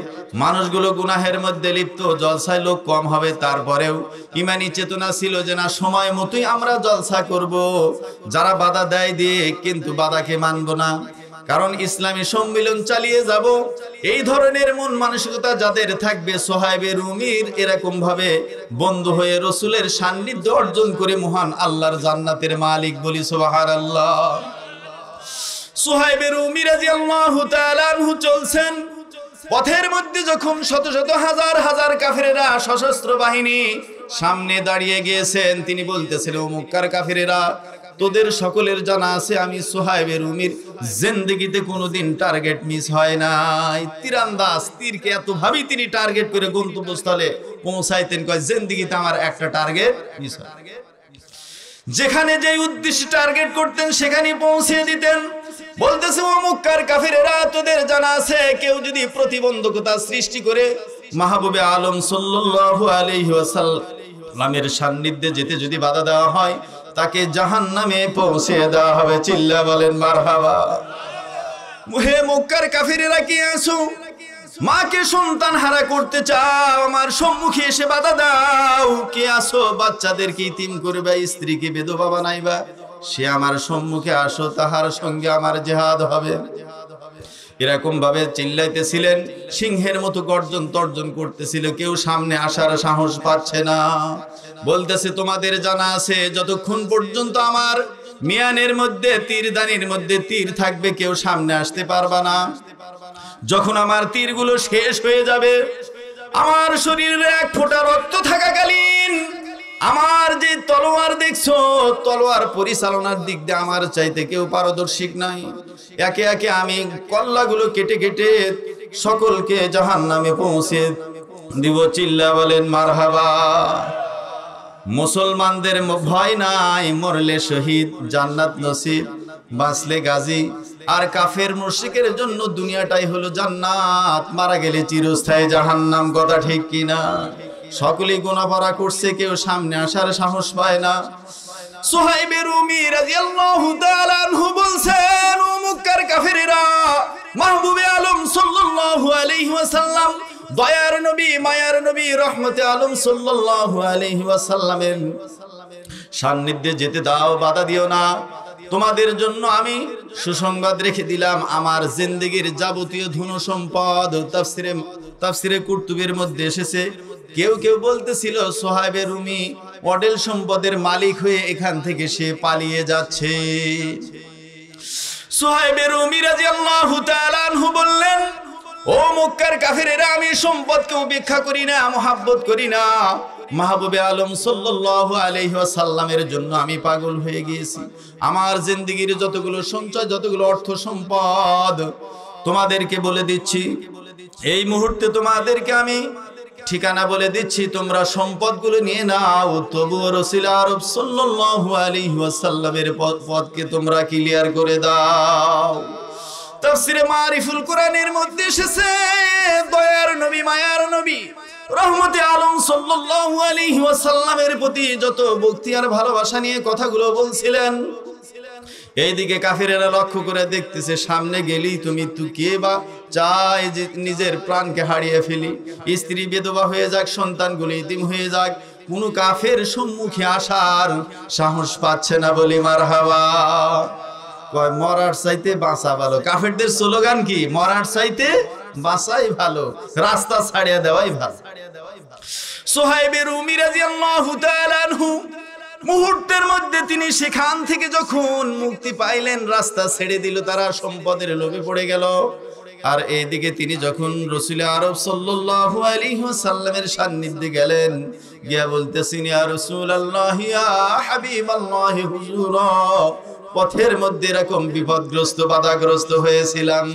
মানুষগুলো গুনাহের মধ্যে লিপ্ত, জলসায় লোক কম হবে, তারপরেও ইমানি চেতনা ছিল যে না সময় মতোই আমরা জলসা করব, যারা বাধা দেয় দিয়ে কিন্তু বাধাকে মানব না, কারণ ইসলামী সম্মিলন চালিয়ে যাব। এই ধরনের মন মানসিকতা যাদের থাকবে সুহাইবে রুমির এরকম ভাবে বন্ধু হয়ে রসুলের সান্নিধ্য অর্জন করে মহান আল্লাহর জান্নাতের মালিক বলি সুবহানাল্লাহ। সুহাইবে রুমি রাদিয়াল্লাহু তাআলা আনহু চলছেন, পথের মধ্যে যখন শত শত হাজার হাজার কাফেরেরা সশস্ত্র বাহিনী সামনে দাঁড়িয়ে গিয়েছেন, তিনি বলতেছেন ও মক্কার কাফেরেরা, তোদের সকলের জানা আছে আমি সুহাইবে রুমির জিন্দেগিতে কোনোদিন টার্গেট মিস হয় নাই। তীরন্দাজ, তীরকে এত ভাবে তিনি টার্গেট করে গন্তব্যস্থলে পৌঁছাইতেন, কয় জিন্দেগিতে আমার একটা টার্গেট মিস হয়। যেখানে যে উদ্দেশ্যে টার্গেট করতেন সেখানে পৌঁছে দিতেন। বলতেছে ও মক্কার কাফেরেরা, তোদের জানা আছে কেউ যদি প্রতিবন্ধকতা সৃষ্টি করে মাহবুবে আলম সাল্লাল্লাহু আলাইহি ওয়াসাল্লামের সান্নিধ্যে যেতে যদি বাধা দেওয়া হয় তাকে জাহান্নামে পৌঁছে দেওয়া হবে। চিল্লা বলেন মারহাবা। হে মক্কার কাফেরেরা, কি আছো? মাকে সন্তান হারা করতে চাও, আমার সম্মুখে এসে বাধা দাও। কে আছো বাচ্চাদেরকে ইতিম করবে, স্ত্রীকে বিধবা বানাইবা, সে আমার সম্মুখে আসো, তাহার সঙ্গে আমার জিহাদ হবে। এরকম ভাবে চিল্লাইতেছিলেন, সিংহের মতো গর্জন তর্জন করতেছিল, কেউ সামনে আসার সাহস পাচ্ছে না। বলতেছে তোমাদের জানা আছে যতক্ষণ পর্যন্ত আমার মিয়ানের মধ্যে তীরদানির মধ্যে তীর থাকবে কেউ সামনে আসতে পারবা না। যখন আমার তীরগুলো শেষ হয়ে যাবে, আমার শরীরে এক ফোঁটা রক্ত থাকাকালীন আমার যে তলোয়ার দেখছো, তলোয়ার পরিচালনার দিক দিয়ে আমার চাইতে কেউ পারদর্শী নাই। একে একে আমি কল্লাগুলো কেটে কেটে সকলকে জাহান্নামে পৌঁছে দিব। চিল্লা বলেন মারহাবা। মুসলমানদের ভয় নাই, মরলে শহীদ, জান্নাত নসিব, বাঁচলে গাজী। আর কাফের মুশরিকের জন্য দুনিয়াটাই হলো জান্নাত, মারা গেলে চিরস্থায়ী জাহান্নাম। কথা ঠিক কিনা? সকলেই গুনাহগার করছে, কেউ সামনে আসার সাহস পায় না। সুহাইবে রুমি রাদিয়াল্লাহু তাআলা আনহু বলছেন, ও মক্কার কাফেরেরা, মাহবুবে আলম সাল্লাল্লাহু আলাইহি ওয়াসাল্লাম, দয়ার নবী, মায়ার নবী, রহমতে আলম সাল্লাল্লাহু আলাইহি ওয়াসাল্লামের সান্নিধ্যে যেতে দাও, বাধা দিও না। তোমাদের জন্য আমি সুসংবাদ রেখে দিলাম, আমার জিন্দেগির যাবতীয় ধন সম্পদ। তাফসিরে কুরতুবির মধ্যে এসেছে, কেউ কেউ বলতেছিল সুহাইবে রুমি অডেল সম্পদের মালিক হয়ে এখান থেকে সে পালিয়ে যাচ্ছে। সুহাইবে রুমি রাদিয়াল্লাহু তাআলা আনহু বললেন, ও মক্কার কাফেরেরা, আমি সম্পদকে উপেক্ষা করি না, মহাব্বত করি না। মাহবুবে আলম সাল্লাল্লাহু আলাইহি ওয়াসাল্লামের জন্য আমি পাগল হয়ে গিয়েছি। আমার জিন্দেগির যতগুলো সঞ্চয়, যতগুলো অর্থ সম্পদ তোমাদেরকে বলে দিচ্ছি। এই মুহূর্তে তোমাদেরকে আমি ঠিকানা বলে দিচ্ছি, তোমরা সম্পদগুলো নিয়ে নাও। তবুও রাসূল আরব সাল্লাল্লাহু আলাইহি ওয়াসাল্লামের পথকে তোমরা ক্লিয়ার করে দাও। তাফসিরে মারিফুল কোরআনের মধ্যে এসেছে, দয়ার নবী, মায়ার নবী, রহমতে আলম সাল্লাল্লাহু আলাইহি ওয়াসাল্লামের প্রতি যত ভক্তি আর ভালোবাসা নিয়ে কথাগুলো বলছিলেন, এইদিকে কাফিরেরা লক্ষ্য করে দেখতেছে সামনে গেলেই তুমি কে বা চায় যে নিজের প্রাণকে হারিয়ে ফেলি, স্ত্রী বিধবা হয়ে যাক, সন্তানগুলো ইতিম হয়ে যাক, কোনো কাফের সম্মুখে আসার সাহস পাচ্ছে না। বলি মারহাবা। কয় মরার চাইতে বাঁচা ভালো। কাফেরদের স্লোগান কি? মরার চাইতে বাঁচাই ভালো, রাস্তা ছাড়িয়ে দেওয়াই ভালো। সুহাইব রুমি রাদিয়াল্লাহু তাআলা আনহু মুহূর্তের মধ্যে তিনি সেখান থেকে যখন মুক্তি পাইলেন, রাস্তা ছেড়ে দিল, তারা সম্পদের লোভে পড়ে গেল। আর এইদিকে তিনি যখন রাসূল আরব সাল্লাল্লাহু আলাইহি ওয়াসাল্লামের সান্নিধ্যে গেলেন, গিয়া বলতেছেন, ইয়া রাসূলুল্লাহ, ইয়া হাবিবাল্লাহ, হুজুর, পথের মধ্যে এরকম বিপদগ্রস্ত, বাধাগ্রস্ত হয়েছিলাম।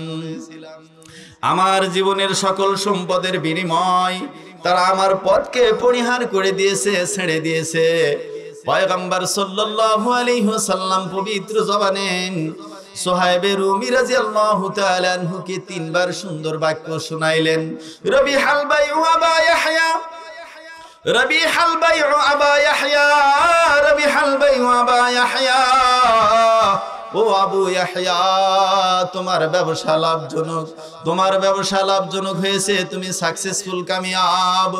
আমার জীবনের সকল সম্পদের বিনিময় তারা আমার পথকে পরিহার করে দিয়েছে, ছেড়ে দিয়েছে। পয়গম্বর সাল্লাল্লাহু আলাইহি ওয়াসাল্লাম পবিত্র জবানে সুহাইব রুমি রাদিয়াল্লাহু তাআলা আনহুকে তিনবার সুন্দর বাক্য শোনাইলেন। রবিহাল বাইউ আবা ইয়াহইয়া, রবিহাল বাইউ আবা ইয়াহইয়া, রবিহাল বাইউ আবা ইয়াহইয়া। ও আবু ইয়াহইয়া, তোমার ব্যবসা লাভজনক, তোমার ব্যবসা লাভজনক হয়েছে, তুমি সাকসেসফুল, কামিয়াব।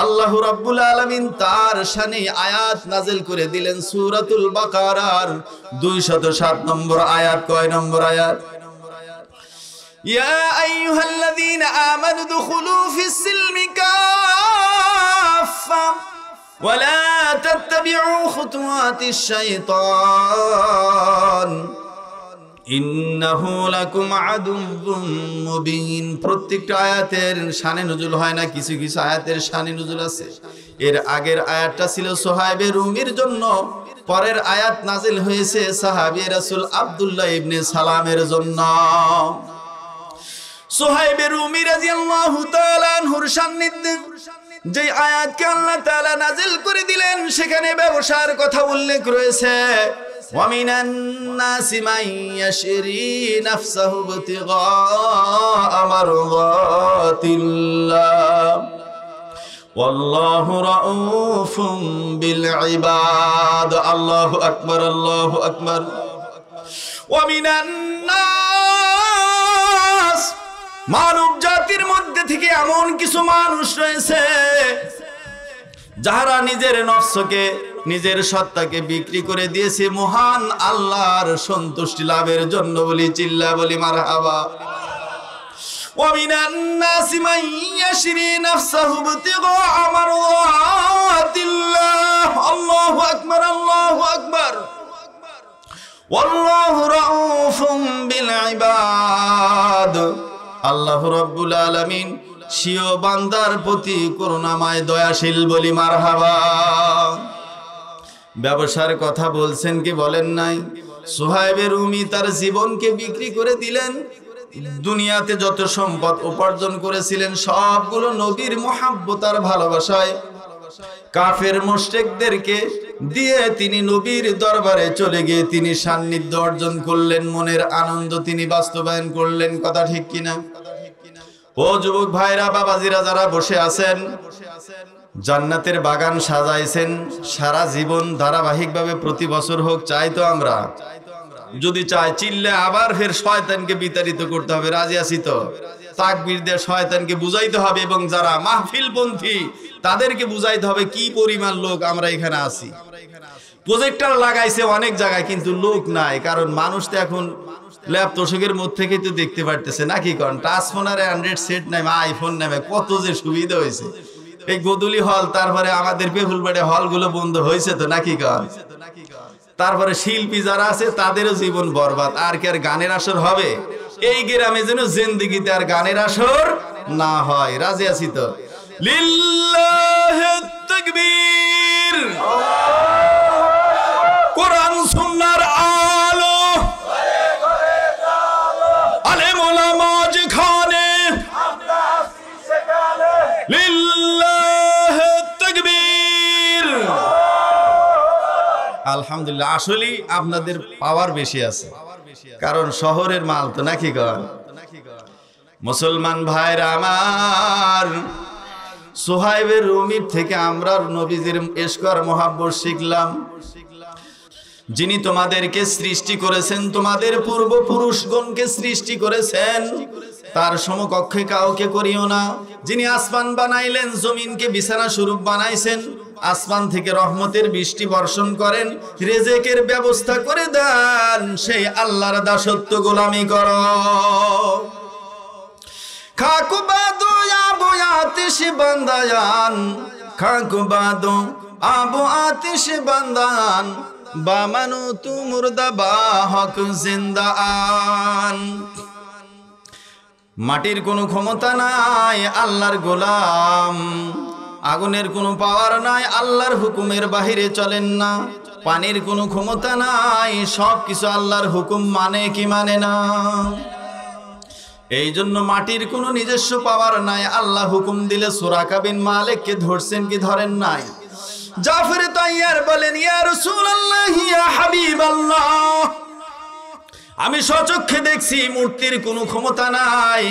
আল্লাহ রাব্বুল আলামিন তার শানে আয়াত নাযিল করে দিলেন সূরাতুল বাকারার 207 নম্বর আয়াত। কয় নম্বর আয়াত? ইয়া আইয়ুহাল্লাযীনা আমানু দুখুলু ফিস-সিলমি কাফা ওয়া লা তাত্তাবিউ খুতুওয়াতিশ শাইতান ইন্নাহু লাকুম আদুউম মুবিন। প্রত্যেকটা আয়াতের শানে নুজুল হয় না, কিছু কিছু আয়াতের শানে নুজুল আছে। এর আগের আয়াতটা ছিল সুহাইব রুমির জন্য, পরের আয়াত নাজিল হয়েছে সাহাবী রাসূল আব্দুল্লাহ ইবনে সালামের জন্য। সুহাইব রুমি রাদিয়াল্লাহু তাআলা আনহুর সান্নিধ্যে যে আয়াতকে আল্লাহ তাআলা নাজিল করে দিলেন, সেখানে ব্যবসার কথা উল্লেখ রয়েছে। وَمِنَ النَّاسِ مَن يَشْرِي نَفْسَهُ ابْتِغَاءَ مَرْضَاتِ اللَّهِ وَاللَّهُ رَءُوفٌ بِالْعِبَادِ। আল্লাহু আকবার, আল্লাহু আকবার। وَمِنَ النَّاسِ, মানব জাতির মধ্যে থেকে এমন কিছু মানুষ রয়েছে যারা নিজের নফসকে, নিজের সত্তাকে বিক্রি করে দিয়েছে মহান আল্লাহর সন্তুষ্টি লাভের জন্য। বলি চিল্লা, বলি মারহাবা। وَمِنَ النَّاسِ مَن يَشْرِي نَفْسَهُ ابْتِغَاءَ مَرْضَاتِ اللَّهِ আল্লাহু আকবার, আল্লাহু আকবার। وَاللَّهُ رَءُوفٌ بِالْعِبَادِ। আল্লাহ রাব্বুল আলামিন স্বীয় বান্দার প্রতি করুণাময়, দয়াশীল। বলি মারহাবা। ব্যবসার কথা বলছেন কি বলেন নাই? সুহাইব রুমি তার জীবনকে বিক্রি করে দিলেন। দুনিয়াতে যত সম্পদ উপার্জন করেছিলেন সবগুলো নবীর মুহাব্বত আর ভালোবাসায় কাফের মুশরিকদেরকে দিয়ে তিনি নবীর দরবারে চলে গিয়ে তিনি সান্নিধ্য অর্জন করলেন, মনের আনন্দ তিনি বাস্তবায়ন করলেন। কথা ঠিক কিনা? ও যুবক ভাইরা, বাবাজিরা যারা বসে আছেন, জান্নাতের বাগান সাজাইছেন সারা জীবন ধারাবাহিকভাবে, প্রতি বছর হোক, চাই তো আমরা? যদি চাই, চিল্লে আবার ফের শয়তানকে বিতাড়িত করতে হবে। রাজি আছি তো? তাকবীর দিয়ে শয়তানকে বুঝাইতে হবে, এবং যারা মাহফিলপন্থী তাদেরকে বুঝাইতে হবে কি পরিমাণ লোক আমরা এখানে আছি। প্রজেক্টর লাগাইছে অনেক জায়গায়, কিন্তু লোক নাই, কারণ মানুষ তো এখন ল্যাব তোষকের মধ্যে থেকেই তো দেখতে পারতেছে, নাকি? কারণ টাচ ফোন আর অ্যান্ড্রয়েড সেট নামে, আইফোন নামে কত যে সুবিধা হয়েছে। এই গোদুলি হল, তারপরে আমাদের পেফুলবাড়ি হলগুলো বন্ধ হয়েছে তো, নাকি? কারণ তারপরে শিল্পী যারা আছে তাদেরও জীবন বরবাদ। আর কি আর গানের আসর হবে? এই গ্রামে যেন জিন্দেগিতে আর গানের আসর না হয়। রাজি আছি তো? লিল্লাহি তাকবীর। কোরআন সুন্নাহর আলো, আলেম ওলামা যেখানে, লিল্লাহি তাকবীর। আলহামদুলিল্লাহ। আসলে আপনাদের পাওয়ার বেশি আছে, কারণ শহরের মাল তো, নাকি? গণ মুসলমান ভাইরা আমার, সুহাইবের রুমির থেকে আমরা নবীজির ইশক আর মোহাব্বত শিখলাম। যিনি তোমাদেরকে সৃষ্টি করেছেন, তোমাদের পূর্বপুরুষগণকে সৃষ্টি করেছেন, তার সমকক্ষে কাউকে করিও না। যিনি আসমান বানাইলেন, জমিনকে বিছানা স্বরূপ বানাইছেন, আসমান থেকে রহমতের বৃষ্টি বর্ষণ করেন, রিজিকের ব্যবস্থা করে দেন, সেই আল্লাহর দাসত্ব গোলামি করো। খাকু বাদু আবু আতিশ বান্দায়ান, খাকু বাদু আবু আতিশ বান্দান, বামানু তু মুর্দা বা হক জিন্দান। মাটির কোনো ক্ষমতা নাই, আল্লাহর গোলাম। আগুনের কোনো পাওয়ার নাই, আল্লাহর হুকুমের বাহিরে চলেন না। পানির কোনো ক্ষমতা নাই, সব কিছু আল্লাহর হুকুম মানে কি মানে না। এই জন্য মাটির কোনো নিজস্ব পাওয়ার নাই, আল্লাহ হুকুম দিলে সুরাকা বিন মালিককে ধরছেন কি ধরেন নাই। জাফর তাইয়ার বলেন, ইয়া রাসূলুল্লাহ, ইয়া হাবিবাল্লাহ, আমি স্বচক্ষে দেখছি মূর্তির কোনো ক্ষমতা নাই,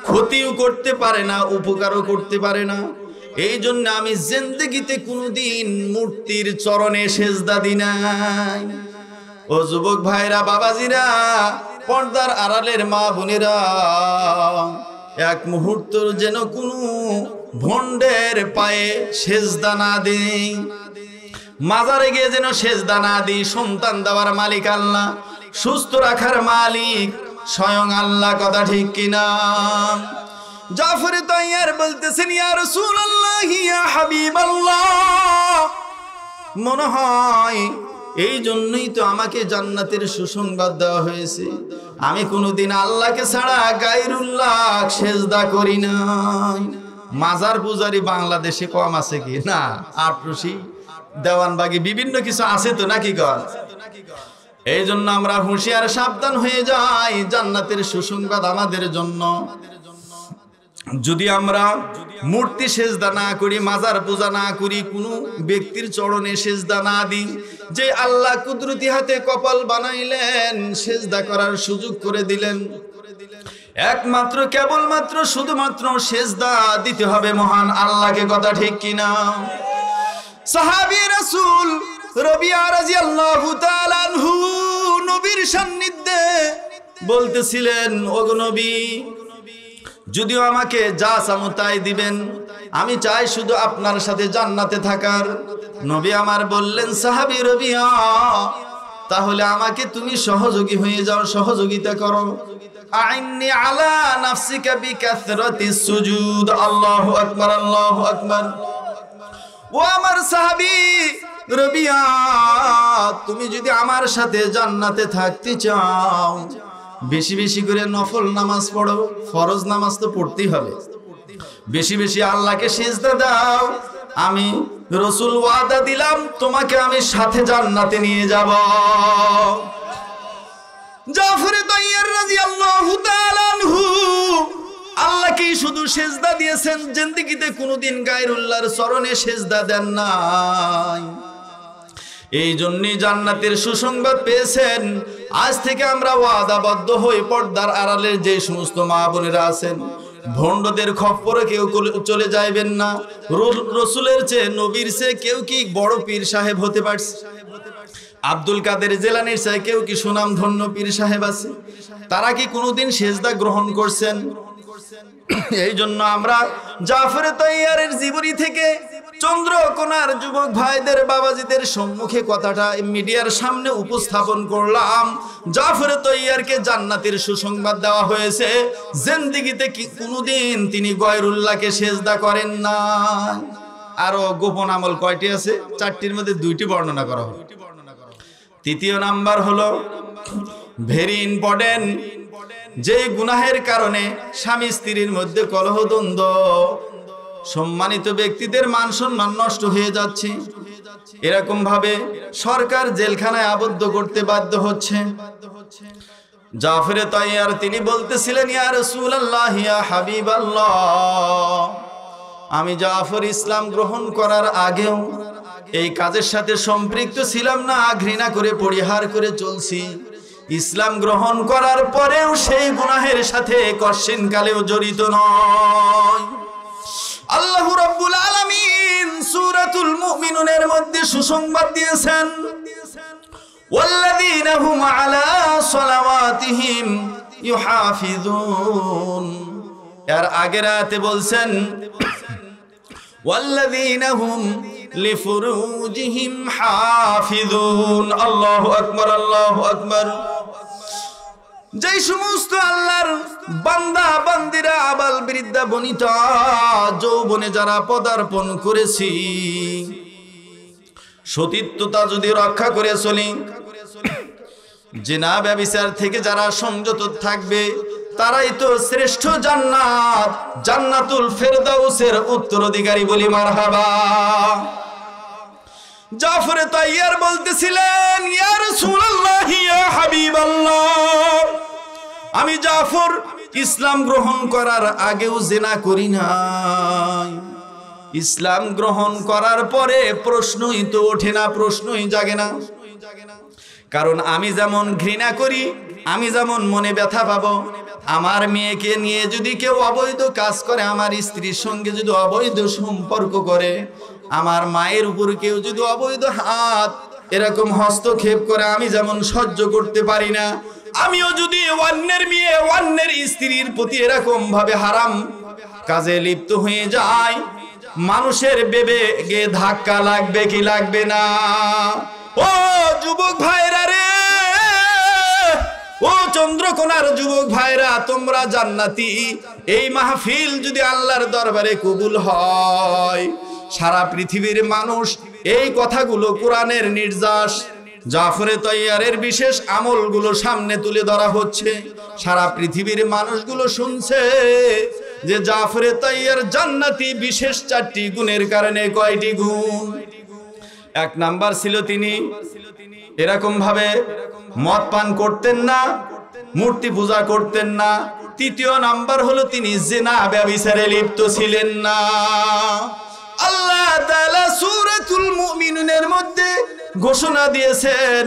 ক্ষতিও করতে পারে না, উপকারও করতে পারে না। এই জন্য আমি জিন্দেগিতে কোনোদিন মূর্তির চরণে সেজদা দিই নাই। ও যুবক ভাইরা, বাবাজিরা, পর্দার আড়ালের মা বোনেরা, এক মুহূর্ত যেন কোনো ভণ্ডের পায়ে সেজদা না দেই, মাজারে গিয়ে যেন সেজদা না দিই। সন্তান দেওয়ার মালিক আল্লাহ, সুস্থ রাখার মালিক স্বয়ং আল্লাহ, কথা ঠিক কিনা? জাফর তাইয়ার বলতেছেন, ইয়া রাসূলুল্লাহ, ইয়া হাবিবাল্লাহ, মনে হয় এই জন্যই তো আমাকে জান্নাতের সুসংবাদ দেওয়া হয়েছে। আমি কোনোদিন আল্লাহকে ছাড়া গায়রুল্লাহ সেজদা করি না। মাজার পূজারি বাংলাদেশে কম আছে কি না? আটরশি, দেওয়ানবাগি, বিভিন্ন কিছু আছে তো নাকি গো? এই জন্য আমরা হুঁশিয়ার সাবধান হয়ে যাই, জান্নাতের সুসংবাদ আমাদের জন্য। যদি আমরা মূর্তি সেজদা না করি, মাজার পূজা না করি, কোনো ব্যক্তির চরণে সেজদা না দিই, যে আল্লাহ কুদরতি হাতে কপাল বানাইলেন, সেজদা করার সুযোগ করে দিলেন, একমাত্র কেবলমাত্র শুধুমাত্র সেজদা দিতে হবে মহান আল্লাহকে, কথা ঠিক কিনা? সাহাবী রাসূল রবিয়া রাদিয়াল্লাহু তাআলা আনহু নবীর সান্নিধ্যে বলতেছিলেন, ওগো নবী, যদিও আমাকে যা চামো তাই দিবেন, আমি চাই শুধু আপনার সাথে জান্নাতে থাকার। নবী আমার বললেন, সাহাবী রবিয়া, তাহলে আমাকে তুমি সহযোগী হয়ে যাও, সহযোগিতা করো। আইন্নি আলা নাফসিকা বিকাসরাতিস সুজুদ। আল্লাহু আকবার, আল্লাহু আকবার। ও আমার সাহাবী রবিয়া, তুমি যদি আমার সাথে জান্নাতে থাকতে চাও, বেশি বেশি করে নফল নামাজ পড়ো, ফরজ নামাজ তো পড়তেই হবে, বেশি বেশি আল্লাহকে সিজদা দাও। আমি রাসূল ওয়াদা দিলাম, তোমাকে আমি সাথে জান্নাতে নিয়ে যাব। জাফর তাইয়ার রাদিয়াল্লাহু তাআলা আনহু আল্লাহকে শুধু সেজদা দিয়েছেন, জিন্দেগিতে কোনোদিন গায়রুল্লাহর চরণে সেজদা দেন নাই। এই জন্যই জান্নাতের সুসংবাদ পেয়েছেন। আজ থেকে আমরা ওয়াদাবদ্ধ হই, পর্দার আড়ালের যে সমস্ত মা বোনেরা আছেন, ভণ্ডদের খপ্পরে কেউ চলে যাইবেন না। রসুলের চেয়ে, নবীর চেয়ে কেউ কি বড় পীর সাহেব হতে পারছে? আব্দুল কাদের জিলানীর চেয়ে কেউ কি সুনাম ধন্য পীর সাহেব আছে? তারা কি কোনোদিন সেজদা গ্রহণ করছেন? এই জন্য আমরা জাফর তাইয়ারের জীবনী থেকে চন্দ্রকোনার যুবক ভাইদের, বাবাজিদের সম্মুখে কথাটা মিডিয়ার সামনে উপস্থাপন করলাম। জাফর তাইয়ারকে জান্নাতের সুসংবাদ দেওয়া হয়েছে, জিন্দেগিতে কি কোনোদিন তিনি গায়রুল্লাহকে সেজদা করেন না। আরো গোপন আমল কয়টি আছে? 4টির মধ্যে 2টি বর্ণনা করা হলো। তৃতীয় নাম্বার হলো ভেরি ইম্পর্টেন্ট, যে গুনাহের কারণে স্বামী স্ত্রীর মধ্যে কলহ দ্বন্দ্ব, সম্মানিত ব্যক্তিদের মান সম্মান নষ্ট হয়ে যাচ্ছে, এরকম ভাবে সরকার জেলখানায় আবদ্ধ করতে বাধ্য হচ্ছে। জাফর তাইয়ার তিনি বলতেছিলেন, ইয়া রাসূলুল্লাহ, ইয়া হাবিবাল্লাহ, আমি জাফর ইসলাম গ্রহণ করার আগেও এই কাজের সাথে সম্পৃক্ত ছিলাম না, ঘৃণা করে পরিহার করে চলছি। ইসলাম গ্রহণ করার পরেও সেই গুনাহের সাথে কশিন কালেও জড়িত নয়। আল্লাহ রাব্বুল আলামিন সূরাতুল মুমিনুনের মধ্যে সুসংবাদ দিয়েছেন, ওয়াল্লাযীনা হুম আলা সালাওয়াতিহিম ইউহাফিজুন। এর আগের আয়াতে বলছেন ওয়াল্লাযীনা হুম লিফুরুজিহিম হাফিজুন। আল্লাহু আকবার, আল্লাহু আকবার। যেই সমস্ত আল্লাহর বান্দা বান্দিরা আবাল বৃদ্ধা বনিতা যৌবনে যারা পদার্পণ করেছি, সতীত্বতা যদি রক্ষা করে চলি, জিনা ব্যভিচার থেকে যারা সংযত থাকবে, তারাই তো শ্রেষ্ঠ জান্নাত, জান্নাতুল ফেরদাউসের উত্তরাধিকারী। বলি মারহাবা। জাফর তাইয়ার বলতেছিলেন, ইয়া রাসূলুল্লাহ, ইয়া হাবিবাল্লাহ, আমি জাফর ইসলাম গ্রহণ করার আগেও জিনা করি নাই, ইসলাম গ্রহণ করার পরে প্রশ্নই তো ওঠে না, প্রশ্নই জাগে না। কারণ আমি যেমন ঘৃণা করি, আমি যেমন মনে ব্যথা পাবো, আমার মেয়েকে নিয়ে যদি কেউ অবৈধ কাজ করে, আমার স্ত্রীর সঙ্গে যদি অবৈধ সম্পর্ক করে, আমার মায়ের উপর কেউ যদি অবৈধ হাত এরকম হস্তক্ষেপ করে, আমি যেমন সহ্য করতে পারি না, আমিও যদি অন্যের মেয়ে অন্যের স্ত্রীর প্রতি এরকম ভাবে হারাম কাজে লিপ্ত হয়ে যায়, মানুষের বিবেকে ধাক্কা লাগবে কি লাগবে না? ও যুবক ভাইরা রে, ও চন্দ্রকোনার যুবক ভাইরা, তোমরা জান্নাতি। এই মাহফিল যদি আল্লাহর দরবারে কবুল হয়, সারা পৃথিবীর মানুষ এই কথাগুলো, কোরআনের নির্যাস, জাফরে তৈয়ারের বিশেষ আমলগুলো সামনে তুলে ধরা হচ্ছে। সারা পৃথিবীর মানুষগুলো শুনছে যে জাফরে তৈয়ার জান্নাতি বিশেষ 4টি গুণের কারণে। কয়টি গুণ? 1 নাম্বার ছিল তিনি এরকম ভাবে মদ পান করতেন না, মূর্তি পূজা করতেন না। 3য় নাম্বার হলো তিনি জিনা ব্যভিচারে লিপ্ত ছিলেন না। আল্লাহ তাআলা সূরাতুল মুমিনুনের মধ্যে ঘোষণা দিয়েছেন,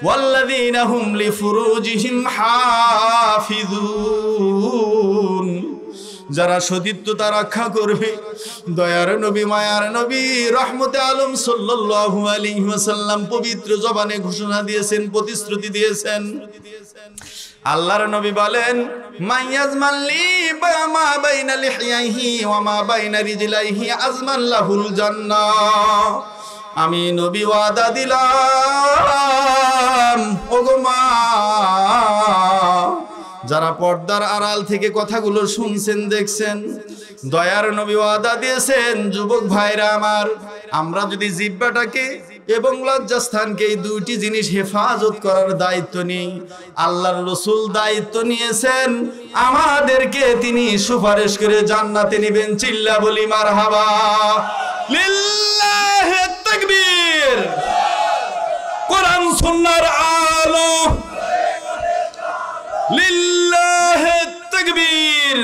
ওয়াল্লাযীনা হুম লিফুরুজিহিম হাফিজুন, যারা সতীত্বতা রক্ষা করবে। দয়ার নবী, মায়ার নবী, রহমতে আলম সাল্লাল্লাহু আলাইহি ওয়াসাল্লাম পবিত্র জবানে ঘোষণা দিয়েছেন, প্রতিশ্রুতি দিয়েছেন। আল্লাহর নবী বলেন, মাইয়াজমাল্লি মা বাইনা লিহিয়াহি ওয়া মা বাইনা রিজলাইহি আজমান লাহুল জান্নাহ। আমি নবী ওয়াদা দিলাম, ওগো মা, যারা পর্দার আড়াল থেকে কথাগুলো শুনছেন দেখছেন, দয়ার নবী ওয়াদা দিয়েছেন, যুবক ভাইরা আমার, আমরা যদি জিহ্বাটাকে এবং লজ্জাস্থানকে এই 2টি জিনিস হেফাজত করার দায়িত্ব নিই, আল্লাহর রাসূল দায়িত্ব নিয়েছেন, আমাদেরকে তিনি সুপারিশ করে জান্নাতে নেবেন। চিল্লা বলি মারহাবা। লিল্লাহি তাকবীর। কোরআন সুন্নাহর আলো। লিল্লাহি তাকবীর।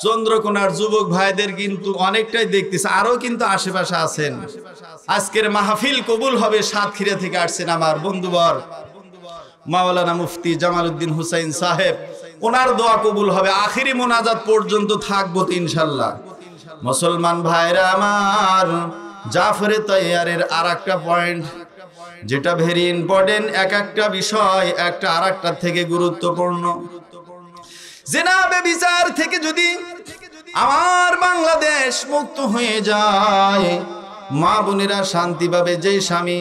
চন্দ্রকোনার যুবক ভাইদের কিন্তু অনেকটাই দেখতেছে, আরো কিন্তু আশেপাশে আছেন। আজকের মাহফিল কবুল হবে। সাতক্ষীরা থেকে আসছেন আমার বন্ধুবর মাওলানা মুফতি জামালউদ্দিন হুসাইন সাহেব, ওনার দোয়া কবুল হবে। আখিরি মোনাজাত পর্যন্ত থাকবো তো ইনশাআল্লাহ। মুসলমান ভাইরা আমার, জাফরে তৈয়ারের আরেকটা পয়েন্ট যেটা ভেরি ইম্পর্টেন্ট, একটা বিষয় একটা আরেকটার থেকে গুরুত্বপূর্ণ। জিনা ব্যভিচার থেকে যদি আমার বাংলাদেশ মুক্ত হয়ে যায়, মা বোনেরা শান্তি পাবে। যেই স্বামী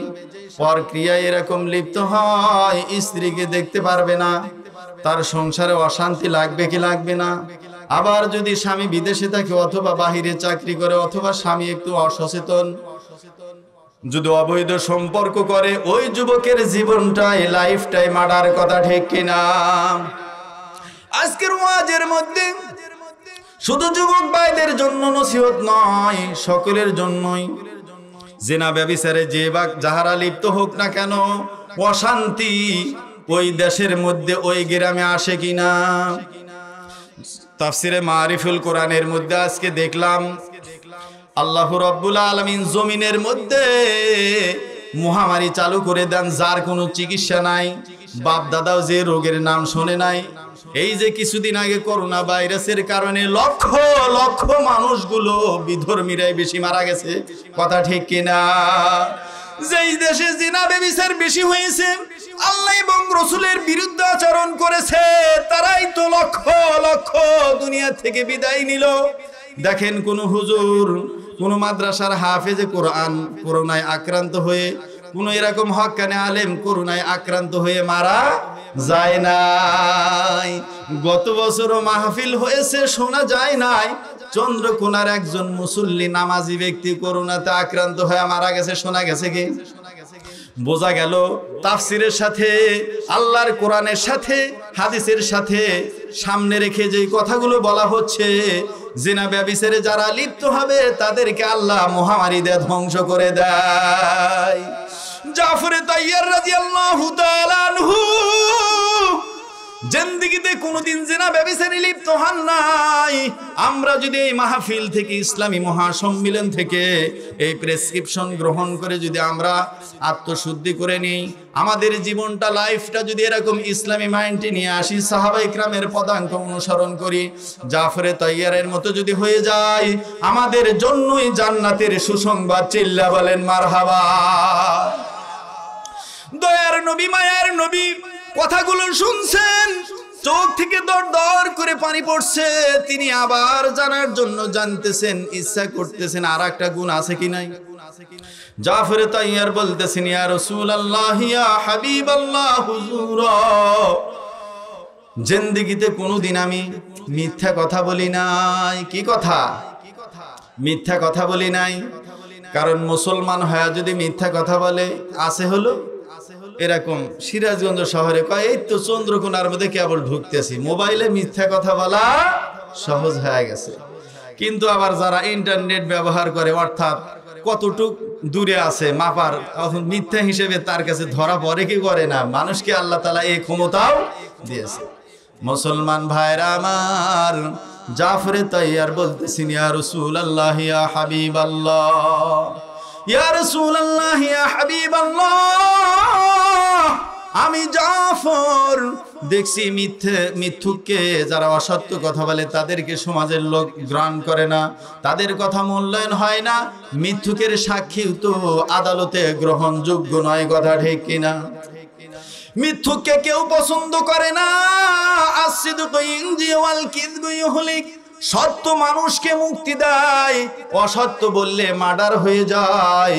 পরক্রিয়ায় এরকম লিপ্ত হয়, স্ত্রীকে দেখতে পারবে না, তার সংসারে অশান্তি লাগবে কি লাগবে না? আবার যদি স্বামী বিদেশে থাকে অথবা বাহিরে চাকরি করে, অথবা স্বামী একটু অসচেতন, যদি অবৈধ সম্পর্ক করে, ওই যুবকের জীবনটাই লাইফটাই মার্ডার। কথা ঠিক কিনা? আজকের ওয়াজের মধ্যে শুধু যুবক ভাইদের জন্য নসিহত নয়, সকলের জন্যই। জিনা ব্যভিচারে যে বা যাহারা লিপ্ত হোক না কেন, অশান্তি ওই দেশের মধ্যে ওই গ্রামে আসে কিনা? তাফসিরে মারিফুল কোরআনের মধ্যে আজকে দেখলাম আল্লাহ রাব্বুল আলামিন জমিনের মধ্যে মহামারী চালু করে দেন, যার কোনো চিকিৎসা নাই, বাপ দাদাও যে রোগের নাম শোনে নাই। এই যে কিছুদিন আগে করোনা ভাইরাসের কারণে লক্ষ লক্ষ মানুষগুলো বিধর্মীরাই বেশি মারা গেছে। কথা ঠিক কিনা? যেই দেশে জিনা ব্যভিচার বেশি হয়েছে, আল্লাহ এবং রাসূলের বিরুদ্ধে আচরণ করেছে, তারাই তো লক্ষ লক্ষ দুনিয়া থেকে বিদায় নিল। দেখেন কোন হুজুর, কোন মাদ্রাসার হাফেজে কোরআন করোনায় আক্রান্ত হয়ে, কোন এরকম হক্কানে আলেম করোনায় আক্রান্ত হয়ে মারা যায় নাই। গত বছরও মাহফিল হয়েছে, শোনা যায় নাই চন্দ্রকোনার একজন মুসল্লি নামাজি ব্যক্তি করোনাতে আক্রান্ত হয়ে মারা গেছে। শোনা গেছে কি? বোঝা গেল তাফসিরের সাথে, আল্লাহর কোরআনের সাথে, হাদিসের সাথে সামনে রেখে যে কথাগুলো বলা হচ্ছে, জিনা ব্যভিচারে যারা লিপ্ত হবে তাদেরকে আল্লাহ মহামারী দিয়ে ধ্বংস করে দেয়। জাফর তাইয়ার রাদিয়াল্লাহু তাআলা আনহু জিন্দেগিতে কোনোদিন জিনা ব্যভিচারে লিপ্ত হন নাই। আমরা যদি এই মাহফিল থেকে, ইসলামী মহাসম্মেলন থেকে এই প্রেসক্রিপশন গ্রহণ করে যদি আমরা আত্মশুদ্ধি করে নিই, আমাদের জীবনটা, লাইফটা যদি এরকম ইসলামী মাইন্ডে নিয়ে আসি, সাহাবায়ে কেরামের পদাঙ্ক অনুসরণ করি, জাফরে তাইয়ারের মতো যদি হয়ে যায়, আমাদের জন্যই জান্নাতের সুসংবাদ। চিল্লা বলেন মারহাবা। দয়ার নবী, মায়ার নবী কথাগুলো শুনছেন, চোখ থেকে দর দর করে পানি পড়ছে। তিনি আবার জানার জন্য জানতেছেন, ইচ্ছা করতেছেন আর একটা গুণ আছে কি নাই। জাফর তাইয়ার বলতেছেন, ইয়া রাসূলুল্লাহ, ইয়া হাবিবাল্লাহ, হুজুর, জিন্দেগিতে কোনোদিন আমি মিথ্যা কথা বলি নাই। কি কথা? মিথ্যা কথা বলি নাই। কারণ মুসলমান হয়ে যদি মিথ্যা কথা বলে, আছে হলো এরকম সিরাজগঞ্জ শহরে কয়, এই তো চন্দ্রকোনার মধ্যে কেবল ঢুকতেছি, মোবাইলে মিথ্যা কথা বলা সহজ হয়ে গেছে। কিন্তু আবার যারা ইন্টারনেট ব্যবহার করে, অর্থাৎ কতটুক দূরে আছে মাপার, তখন মিথ্যা হিসেবে তার কাছে ধরা পড়ে কি করে না। মানুষকে আল্লাহ তাআলা এই ক্ষমতাও দিয়েছে। মুসলমান ভাইরা আমার, জাফরে তাইয়ার বলতেছেন, ইয়া রাসূলুল্লাহ, ইয়া হাবিবাল্লাহ, ইয়া রাসূলুল্লাহ, ইয়া হাবিবাল্লাহ, আমি জাফর দেখছি মিথ্যুককে যারা অসত্য কথা বলে তাদেরকে সমাজের লোক গ্রহণ করে না, তাদের কথা মূল্যায়ন হয় না। মিথ্যুকের সাক্ষী তো আদালতে গ্রহণযোগ্য নয়। কথা ঠিক কিনা? মিথ্যুককে কেউ পছন্দ করে না। আসিদকু ইনজি ওয়াল কিযবু ইহলিক, সত্য মানুষকে মুক্তি দেয়, অসত্য বললে মার্ডার হয়ে যায়।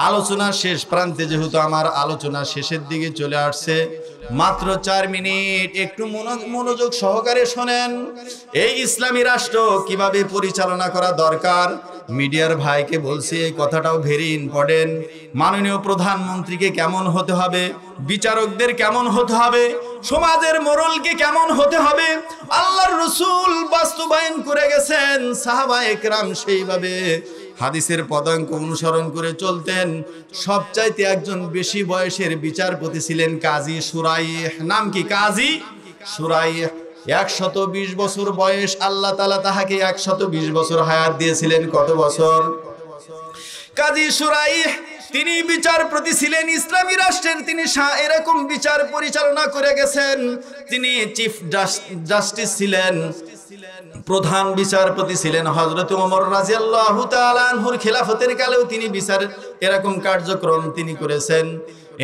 আলোচনার শেষ প্রান্তে, যেহেতু আমার আলোচনা শেষের দিকে চলে আসছে, মাত্র 4 মিনিট একটু মনোযোগ সহকারে শোনেন। এই ইসলামী রাষ্ট্র কিভাবে পরিচালনা করা দরকার, মিডিয়ার ভাইকে বলছি, এই কথাটাও ভেরি ইম্পর্টেন্ট। মাননীয় প্রধানমন্ত্রীকে কেমন হতে হবে, বিচারকদের কেমন হতে হবে, সমাজের মোরালকে কেমন হতে হবে, আল্লাহর রাসূল বাস্তবায়ন করে গেছেন। সাহাবায়ে কেরাম সেইভাবে হাদিসের পদাঙ্ক অনুসরণ করে চলতেন। সবচাইতে একজন বেশি বয়সের বিচারপতি ছিলেন কাজী শুরাইহ। নাম কি? কাজী শুরাইহ। 120 বছর বয়স। আল্লাহ তাআলা তাহাকে 120 বছর হায়াত দিয়েছিলেন। কত বছর? কাজী শুরাইহ তিনি বিচারপতি ছিলেন ইসলামী রাষ্ট্রের। তিনি এরকম বিচার পরিচালনা করে গেছেন। তিনি চিফ জাস্টিস ছিলেন, প্রধান বিচারপতি ছিলেন। হযরত ওমর রাদিয়াল্লাহু তাআলা আনহুর খেলাফতের কালেও তিনি বিচার এরকম কার্যক্রম তিনি করেছেন।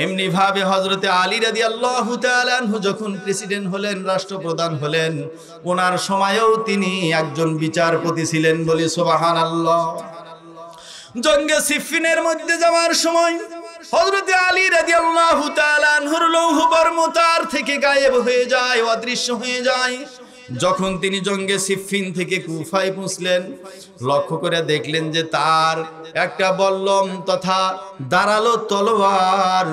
এমনি ভাবে হযরত আলী রাদিয়াল্লাহু তাআলা আনহু যখন প্রেসিডেন্ট হলেন, রাষ্ট্রপ্রধান হলেন, ওনার সময়েও তিনি একজন বিচারপতি ছিলেন। বলি সুবহানাল্লাহ। জঙ্গে সিফিনের মধ্যে যাওয়ার সময় হযরত আলী রাদিয়াল্লাহু তাআলা আনহুর লৌহ বর্মতার থেকে গায়েব হয়ে যায়, অদৃশ্য হয়ে যায়। যখন তিনি জঙ্গে সিফিন থেকে কুফায় পৌঁছলেন, লক্ষ্য করে দেখলেন যে তার একটা বল্লম তথা দাঁড়ালো তলোয়ার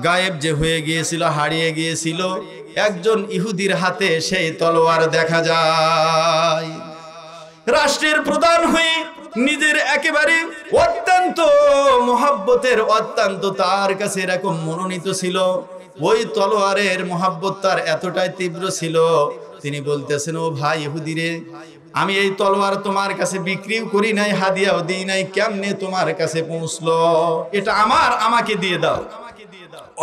গায়েব যে হয়ে গিয়েছিল, হারিয়ে গিয়েছিল, একজন ইহুদির হাতে সেই তলোয়ার দেখা যায়। রাষ্ট্রের প্রধান হয়ে নিজের একেবারে অত্যন্ত মহব্বতের, অত্যন্ত তার কাছে এরকম মনোনীত ছিল, ওই তলোয়ারের মহব্বত তার এতটাই তীব্র ছিল, তিনি বলতেছেন, ও ভাই ইহুদিরে, আমি এই তলোয়ার তোমার কাছে বিক্রিও করি নাই, হাদিয়াও দিই নাই, কেমনে তোমার কাছে পৌঁছলো? এটা আমার, আমাকে দিয়ে দাও।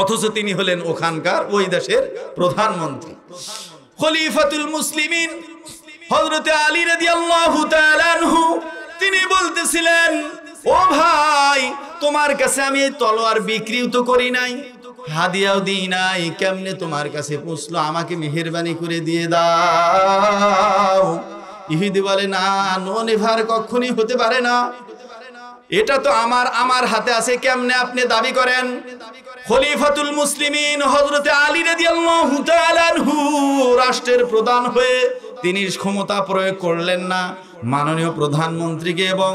অথচ তিনি হলেন ওখানকার ওই দেশের প্রধানমন্ত্রী, খলিফাতুল মুসলিমিন হযরত আলী রাদিয়াল্লাহু তাআলা আনহু। তিনি বলতেছিলেন, ও ভাই, তোমার কাছে আমি এই তলোয়ার বিক্রিও তো করি নাই, হাদিয়াও দিই নাই, কেমনে তোমার কাছে পৌঁছলো? আমাকে মেহেরবানি করে দিয়ে দাও। ইহুদি বলে, না, নো নেভার, কখনই হতে পারে না, এটা তো আমার হাতে আছে, কেমনে আপনি দাবি করেন? খলিফাতুল মুসলিমিন হযরতে আলী রাদিয়াল্লাহু তাআলা আনহু রাষ্ট্রের প্রধান হয়ে তিনি ক্ষমতা প্রয়োগ করলেন না। মাননীয় প্রধানমন্ত্রীকে এবং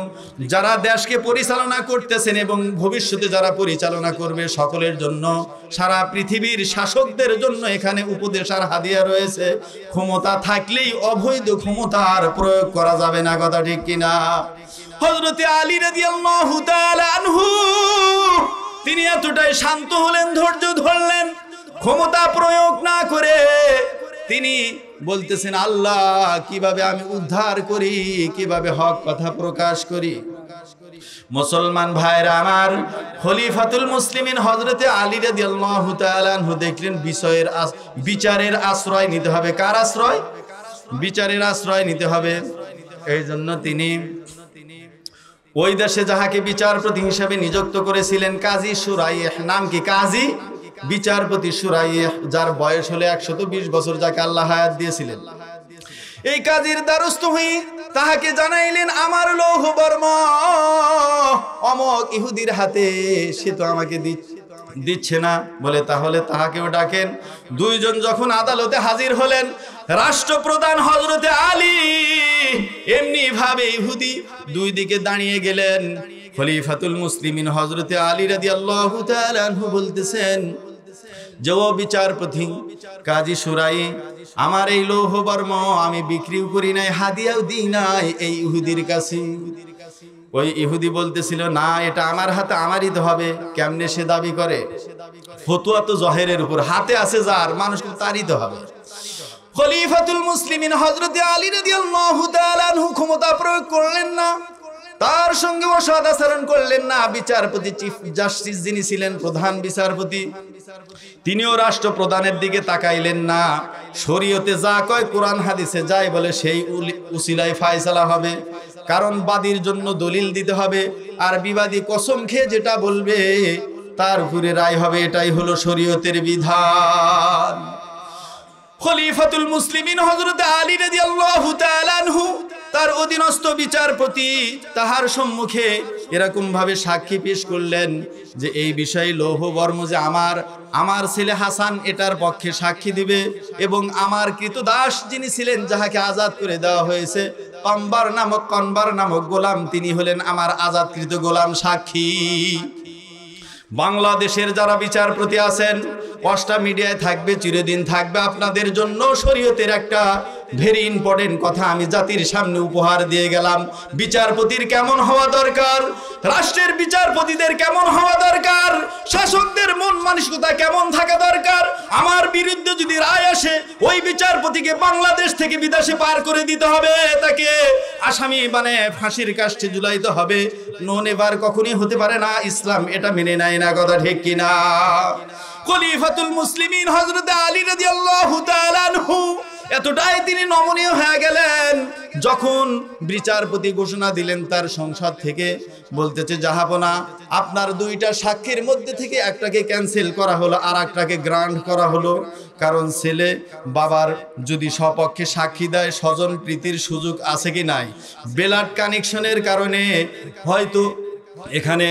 যারা দেশকে পরিচালনা করতেছেন এবং ভবিষ্যতে যারা পরিচালনা করবে সকলের জন্য, সারা পৃথিবীর শাসকদের জন্য এখানে উপদেশ আর হাদিয়া রয়েছে। ক্ষমতা থাকলেই অবৈধ ক্ষমতার প্রয়োগ করা যাবে না, কথা ঠিক কিনা? হযরতে আলী রাদিয়াল্লাহু তাআলা আনহু তিনি এতটাই শান্ত হলেন, ধৈর্য ধরলেন, ক্ষমতা প্রয়োগ না করে তিনি বলতেছেন, আল্লাহ কিভাবে আমি উদ্ধার করি, কিভাবে হক কথা প্রকাশ করি। মুসলমান ভাইরা আমার, খলিফাতুল মুসলিমিন হযরতে আলী রাদিয়াল্লাহু তাআলা আনহু দেখলেন বিচারের আশ্রয় নিতে হবে। কার আশ্রয়? বিচারের আশ্রয় নিতে হবে। এই জন্য তিনি ওই দেশে যাহাকে বিচারপতি হিসেবে নিযুক্ত করেছিলেন কাজী সুরাইহ, নাম কি? কাজী বিচারপতি সুরাইহ, যার বয়স হলে 120 বছর, যাকে আল্লাহ হায়াত দিয়েছিলেন। এই কাজীর দ্বারস্থ হয়ে তাহাকে জানাইলেন, আমার লৌহ বর্ম অমক ইহুদির হাতে, সে তো আমাকে দিচ্ছে না। বলে, তাহলে তাহাকেও ডাকেন। দুইজন যখন আদালতে হাজির হলেন, রাষ্ট্রপ্রধান হযরতে আলী এমনি ভাবে ইহুদি দুই দিকে দাঁড়িয়ে গেলেন। খলিফাতুল মুসলিমিন হযরতে আলী রাদিয়াল্লাহু তাআলা আনহু বলতেছেন যে, ও বিচারপতি কাজী সুরাই, আমার এই লৌহ বর্ম আমি বিক্রিও করি নাই, হাদিয়াও দিই নাই এই ইহুদির কাছে। ওই ইহুদি বলতেছিল, না, এটা আমার হাতে, আমারই তো হবে। কেমনে সে দাবি করে? ফতোয়া তো জহেরের উপর, হাতে আছে যার, মানুষকে তারই তো হবে। খলিফাতুল মুসলিমিন হযরতে আলী রাদিয়াল্লাহু তাআলা আনহু ক্ষমতা প্রয়োগ করলেন না, তার সঙ্গে অসৎ আচরণ করলেন না। বিচারপতি চিফ জাস্টিস যিনি ছিলেন, প্রধান বিচারপতি, তিনিও রাষ্ট্রপ্রধানের দিকে তাকাইলেন না। শরীয়তে যা কয়, কোরআন হাদিসে যাই বলে, সেই উসিলায় ফায়সালা হবে। কারণ বাদীর জন্য দলিল দিতে হবে, আর বিবাদী কসম খেয়ে যেটা বলবে তার উপরে রায় হবে। এটাই হলো শরীয়তের বিধান। খলিফাতুল মুসলিমিন হযরত আলী রাদিয়াল্লাহু তাআলা আনহু তার অধীনস্থ বিচারপতি তাহার সম্মুখে এরকম ভাবে সাক্ষী পেশ করলেন যে এই বিষয়ে লৌহ বর্ম যে আমার ছেলে হাসান এটার পক্ষে সাক্ষী দিবে, এবং আমার কৃতদাস যিনি ছিলেন, যাহাকে আজাদ করে দেওয়া হয়েছে, কনবার নামক গোলাম, তিনি হলেন আমার আজাদকৃত গোলাম সাক্ষী। বাংলাদেশের যারা বিচারপতি আছেন, কষ্টা মিডিয়ায় থাকবে, চিরদিন থাকবে, আপনাদের জন্য শরীয়তের একটা ভেরি ইম্পর্টেন্ট কথা আমি জাতির সামনে উপহার দিয়ে গেলাম। বিচারপতির কেমন হওয়া দরকার, রাষ্ট্রের বিচারপতিদের কেমন হওয়া দরকার, শাসকদের মন মানসিকতা কেমন থাকা দরকার। আমার বিরুদ্ধে যদি রায় আসে, ওই বিচারপতিকে বাংলাদেশ থেকে বিদেশে পার করে দিতে হবে, তাকে আসামি মানে ফাঁসির কাষ্ঠে ঝুলাইতে হবে। নো নেভার কখনই হতে পারে না, ইসলাম এটা মেনে নেয় না, কথা ঠিক কিনা? খলিফাতুল মুসলিমিন হযরত আলী রাদিয়াল্লাহু তাআলা আনহু এতটাই তিনি নমনীয় হয়ে গেলেন, যখন বিচারপতি ঘোষণা দিলেন তার সংসদ থেকে, বলতেছে, জাহাপনা, আপনার দুইটা সাক্ষীর মধ্যে থেকে একটাকে ক্যান্সেল করা হলো, আর একটাকে গ্রান্ট করা হলো। কারণ ছেলে বাবার যদি সপক্ষে সাক্ষী দেয়, স্বজন প্রীতির সুযোগ আছে কি নাই, ব্লাড কানেকশনের কারণে হয়তো এখানে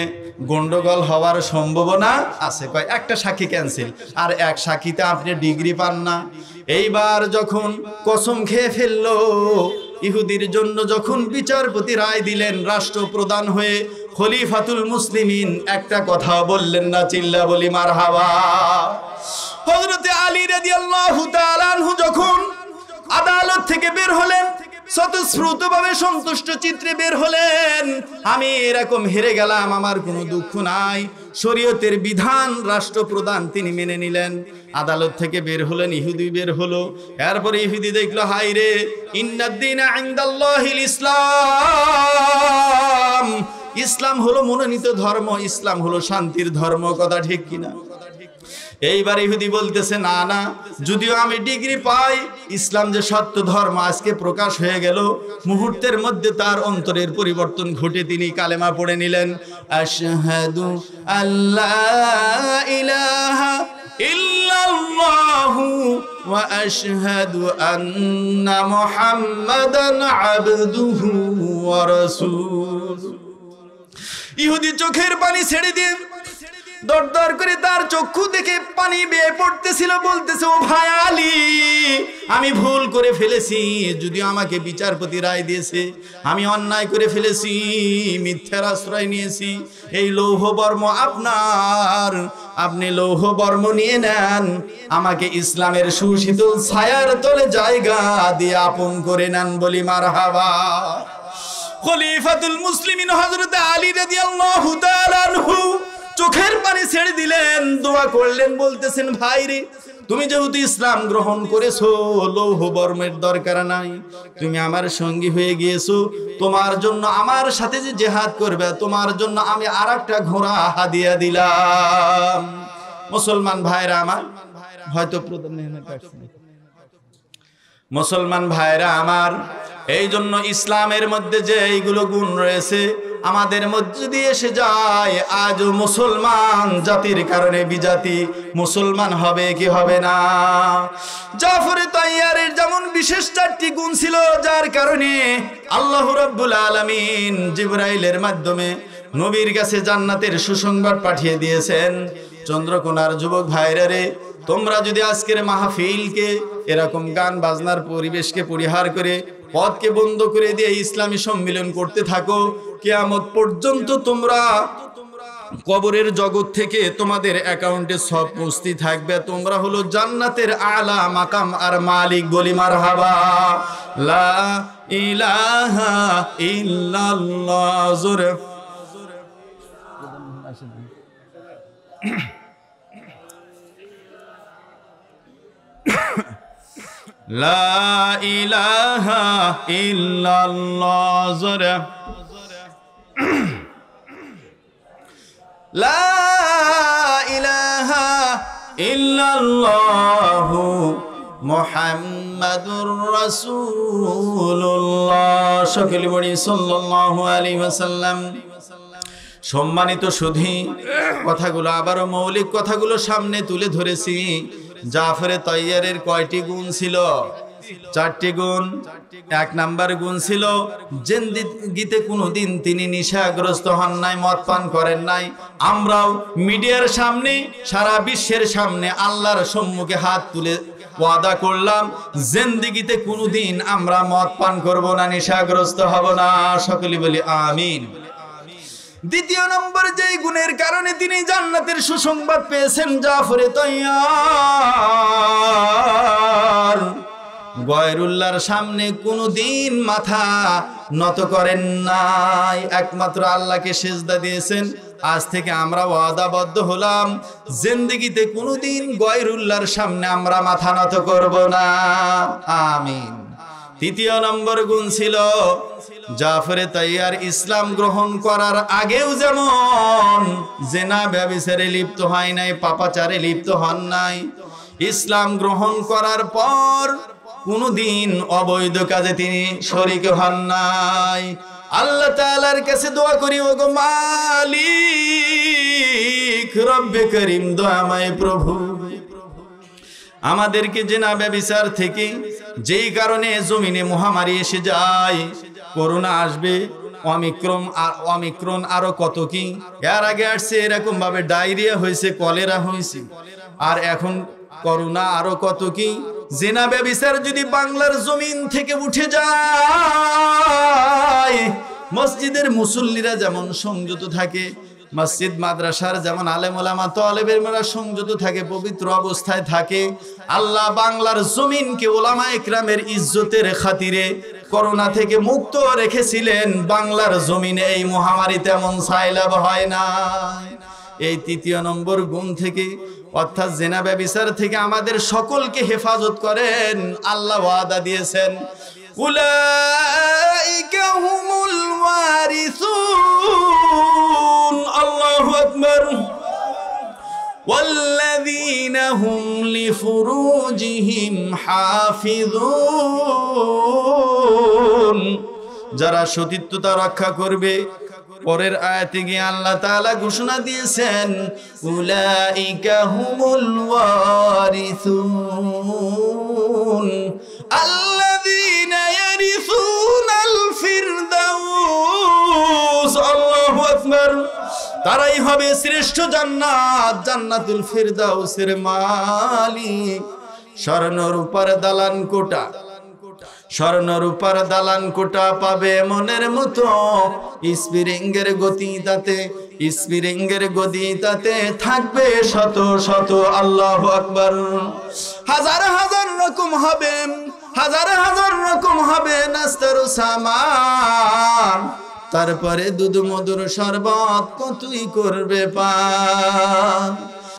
গন্ডগোল হওয়ার সম্ভাবনা আছে। কয় একটা সাক্ষী ক্যান্সেল, আর এক সাক্ষীতে আপনি ডিগ্রি পান না। এইবার যখন কসম খেয়ে ফেললো, ইহুদির জন্য যখন বিচারপতি রায় দিলেন রাষ্ট্রপ্রধান হয়ে, খলিফাতুল মুসলিমিন একটা কথা বললেন না, চিল্লা বলি মারহাবা। হযরতে আলী রাদিয়াল্লাহু তাআলা আনহু যখন আদালত থেকে বের হলেন, স্বতঃস্ফূর্তভাবে সন্তুষ্ট চিত্রে বের হলেন, আমি এরকম হেরে গেলাম, আমার কোনো দুঃখ নাই, শরীয়তের বিধান রাষ্ট্রপ্রধান তিনি মেনে নিলেন। আদালত থেকে বের হলেন, ইহুদি বের হলো। এরপরে ইহুদি দেখলো, হাই রে, ইন্নাদ-দীনা ইনদাল্লাহিল ইসলাম, ইসলাম হলো মনোনীত ধর্ম, ইসলাম হলো শান্তির ধর্ম, কথা ঠিক কিনা? এইবার ইহুদি বলতেছে, না না, যদিও আমি ডিগ্রি পাই, ইসলাম যে সত্য ধর্ম আজকে প্রকাশ হয়ে গেল। মুহূর্তের মধ্যে তার অন্তরের পরিবর্তন ঘটে তিনি কালেমা পড়ে নিলেন, আশহাদু আল্লা ইলাহা ইল্লাল্লাহু ওয়া আশহাদু আন্না মুহাম্মাদান আবদুহু ওয়া রাসূলুহু। ইহুদি চোখের পানি ছেড়ে দিয়ে দরদর করে তার চক্ষু থেকে পানি বেয়ে পড়তেছিল, বলতেছে, ও ভাই আলী, আমি ভুল করে ফেলেছি, যদিও আমাকে বিচারপতি রায় দিয়েছে, আমি অন্যায় করে ফেলেছি, মিথ্যার আশ্রয় নিয়েছি, এই লৌহ বর্ম আপনার, আপনি লৌহ বর্ম নিয়ে নেন, আমাকে ইসলামের সুশীতল ছায়ার তলে জায়গা দিয়ে আপন করে নেন, বলি মারহাবা। খলিফাতুল মুসলিমিন হযরত আলী রাদিয়াল্লাহু তাআলা আনহু চোখের পানি ছেড়ে দিলেন, দোয়া করলেন, বলতেছেন, ভাই রে, তুমি যেহেতু ইসলাম গ্রহণ করেছো, লৌহ বর্মের দরকার নাই, তুমি আমার সঙ্গী হয়ে গিয়েছো, তোমার জন্য আমার সাথে যে জিহাদ করবে, তোমার জন্য আমি আরেকটা ঘোড়া হাদিয়া দিলাম। মুসলমান ভাইরা আমার, হয়তো মুসলমান ভাইরা আমার, এই জন্য ইসলামের মধ্যে যে এইগুলো গুণ রয়েছে আমাদের মধ্যে দিয়ে এসে যায়, আজও মুসলমান জাতির কারণে বিজাতি মুসলমান হবে কি হবে না। জাফর তাইয়ারের যেমন বিশেষ 4টি গুণ ছিল, যার কারণে আল্লাহ রাব্বুল আলামিন জিবরাইলের মাধ্যমে নবীর কাছে জান্নাতের সুসংবাদ পাঠিয়ে দিয়েছেন। চন্দ্রকোনার যুবক ভাইরা রে, তোমরা যদি আজকের মাহফিলকে এরকম গান বাজনার পরিবেশকে পরিহার করে পথকে বন্ধ করে দিয়ে ইসলামী সম্মিলন করতে থাকো, কিয়ামত পর্যন্ত তোমরা কবরের জগৎ থেকে তোমাদের অ্যাকাউন্টে সব পুঁজি থাকবে, তোমরা হলো জান্নাতের আলা মাকাম আর মালিক, বলি মারহাবা। লা ইলাহা ইল্লাল্লাহ। জোরে লা ইলাহা ইল্লাল্লাহ। জোরে লা ইলাহা ইল্লাল্লাহু মুহাম্মাদুর রাসূলুল্লাহ। সকলে বলি সাল্লাল্লাহু আলাইহি ওয়াসাল্লাম। সম্মানিত সুধী, কথাগুলো আবারও মৌলিক কথাগুলো সামনে তুলে ধরেছি। জাফরে তাইয়ারের কয়টি গুণ ছিল? 4টি গুণ। 1 নাম্বার গুণ ছিল জিন্দেগিতে কোনোদিন তিনি নেশাগ্রস্ত হন নাই, মদ পান করেন নাই। আমরাও মিডিয়ার সামনে, সারা বিশ্বের সামনে আল্লাহর সম্মুখে হাত তুলে ওয়াদা করলাম, জিন্দেগিতে কোনোদিন আমরা মদ পান করব না, নেশাগ্রস্ত হব না। সকলে বলি আমিন। দ্বিতীয় নম্বর যেই গুণের কারণে তিনি জান্নাতের সুসংবাদ পেয়েছেন, জাফরে তাইয়ার গয়রুল্লাহর সামনে কোনোদিন মাথা নত করেন নাই, একমাত্র আল্লাহকে সিজদা দিয়েছেন। আজ থেকে আমরা ওয়াদাবদ্ধ হলাম, জিন্দেগিতে কোনোদিন গয়রুল্লাহর সামনে আমরা মাথা নত করব না। আমিন। তৃতীয় নম্বর গুণ ছিল জাফরে তাইয়ার ইসলাম গ্রহণ করার আগেও যেমন জেনা ব্যভিচারে লিপ্ত হয় নাই, পাপাচারে লিপ্ত হন নাই। ইসলাম গ্রহণ করার পর কোনোদিন অবৈধ কাজে তিনি শরীক হন নাই। আল্লাহ তাআলার কাছে দোয়া করি, ওগো মালিক রব্বে করিম, দয়াময় প্রভু, আমাদেরকে জেনা ব্যভিচার থেকে, যেই কারণে জমিনে মহামারী এসে যায়, করোনা আসবে, অমিক্রন আরো কত কি, এর আগে আসছে এরকম ভাবে ডায়রিয়া হয়েছে, কলেরা হয়েছে, আর এখন করোনা আরো কত কি। জেনা ব্যভিচার যদি বাংলার জমিন থেকে উঠে যায়, মসজিদের মুসল্লিরা যেমন সংযত থাকে, মসজিদ মাদ্রাসার যেমন আলেম ওলামা তালেবের মেরা সংযত থাকে, পবিত্র অবস্থায় থাকে, আল্লাহ বাংলার জমিনকে ওলামা ইকরামের ইজ্জতের খাতিরে করোনা থেকে মুক্ত রেখেছিলেন। বাংলার জমিনে এই মহামারী তেমন সাইলাব হয় না। এই তৃতীয় নম্বর গুণ থেকে, অর্থাৎ জেনা ব্যভিচার থেকে আমাদের সকলকে হেফাজত করেন। আল্লাহ ওয়াদা দিয়েছেন, উলাইকা হুমুল ওয়ারিসুন। আল্লাহু আকবার। ওয়াল্লাযীনা হুম লিফুরুজিহিম হাফিজুন, যারা সতীত্বতা রক্ষা করবে। পরের আয়াতে গিয়ে আল্লাহ তাআলা ঘোষণা দিয়েছেন উলাইকা হুমুল ওয়ারিসুন আল্লাযীনা ইয়ারিসুনাল ফিরদাউস। আল্লাহু আকবার। তারাই হবে শ্রেষ্ঠ জান্নাত, জান্নাতুল ফিরদাউসের মালিক। স্বর্ণরূপার দালান কোটা, স্বর্ণরূপার দালান কোটা পাবে মনের মতো। স্প্রিংয়ের গতি তাতে, স্প্রিংয়ের গতি তাতে থাকবে শত শত। আল্লাহু আকবার। হাজার হাজার রকম হবে, হাজার হাজার রকম হবে নাস্তার সামান। তারপরে দুধ মধুর শরবত কতই করবে পান।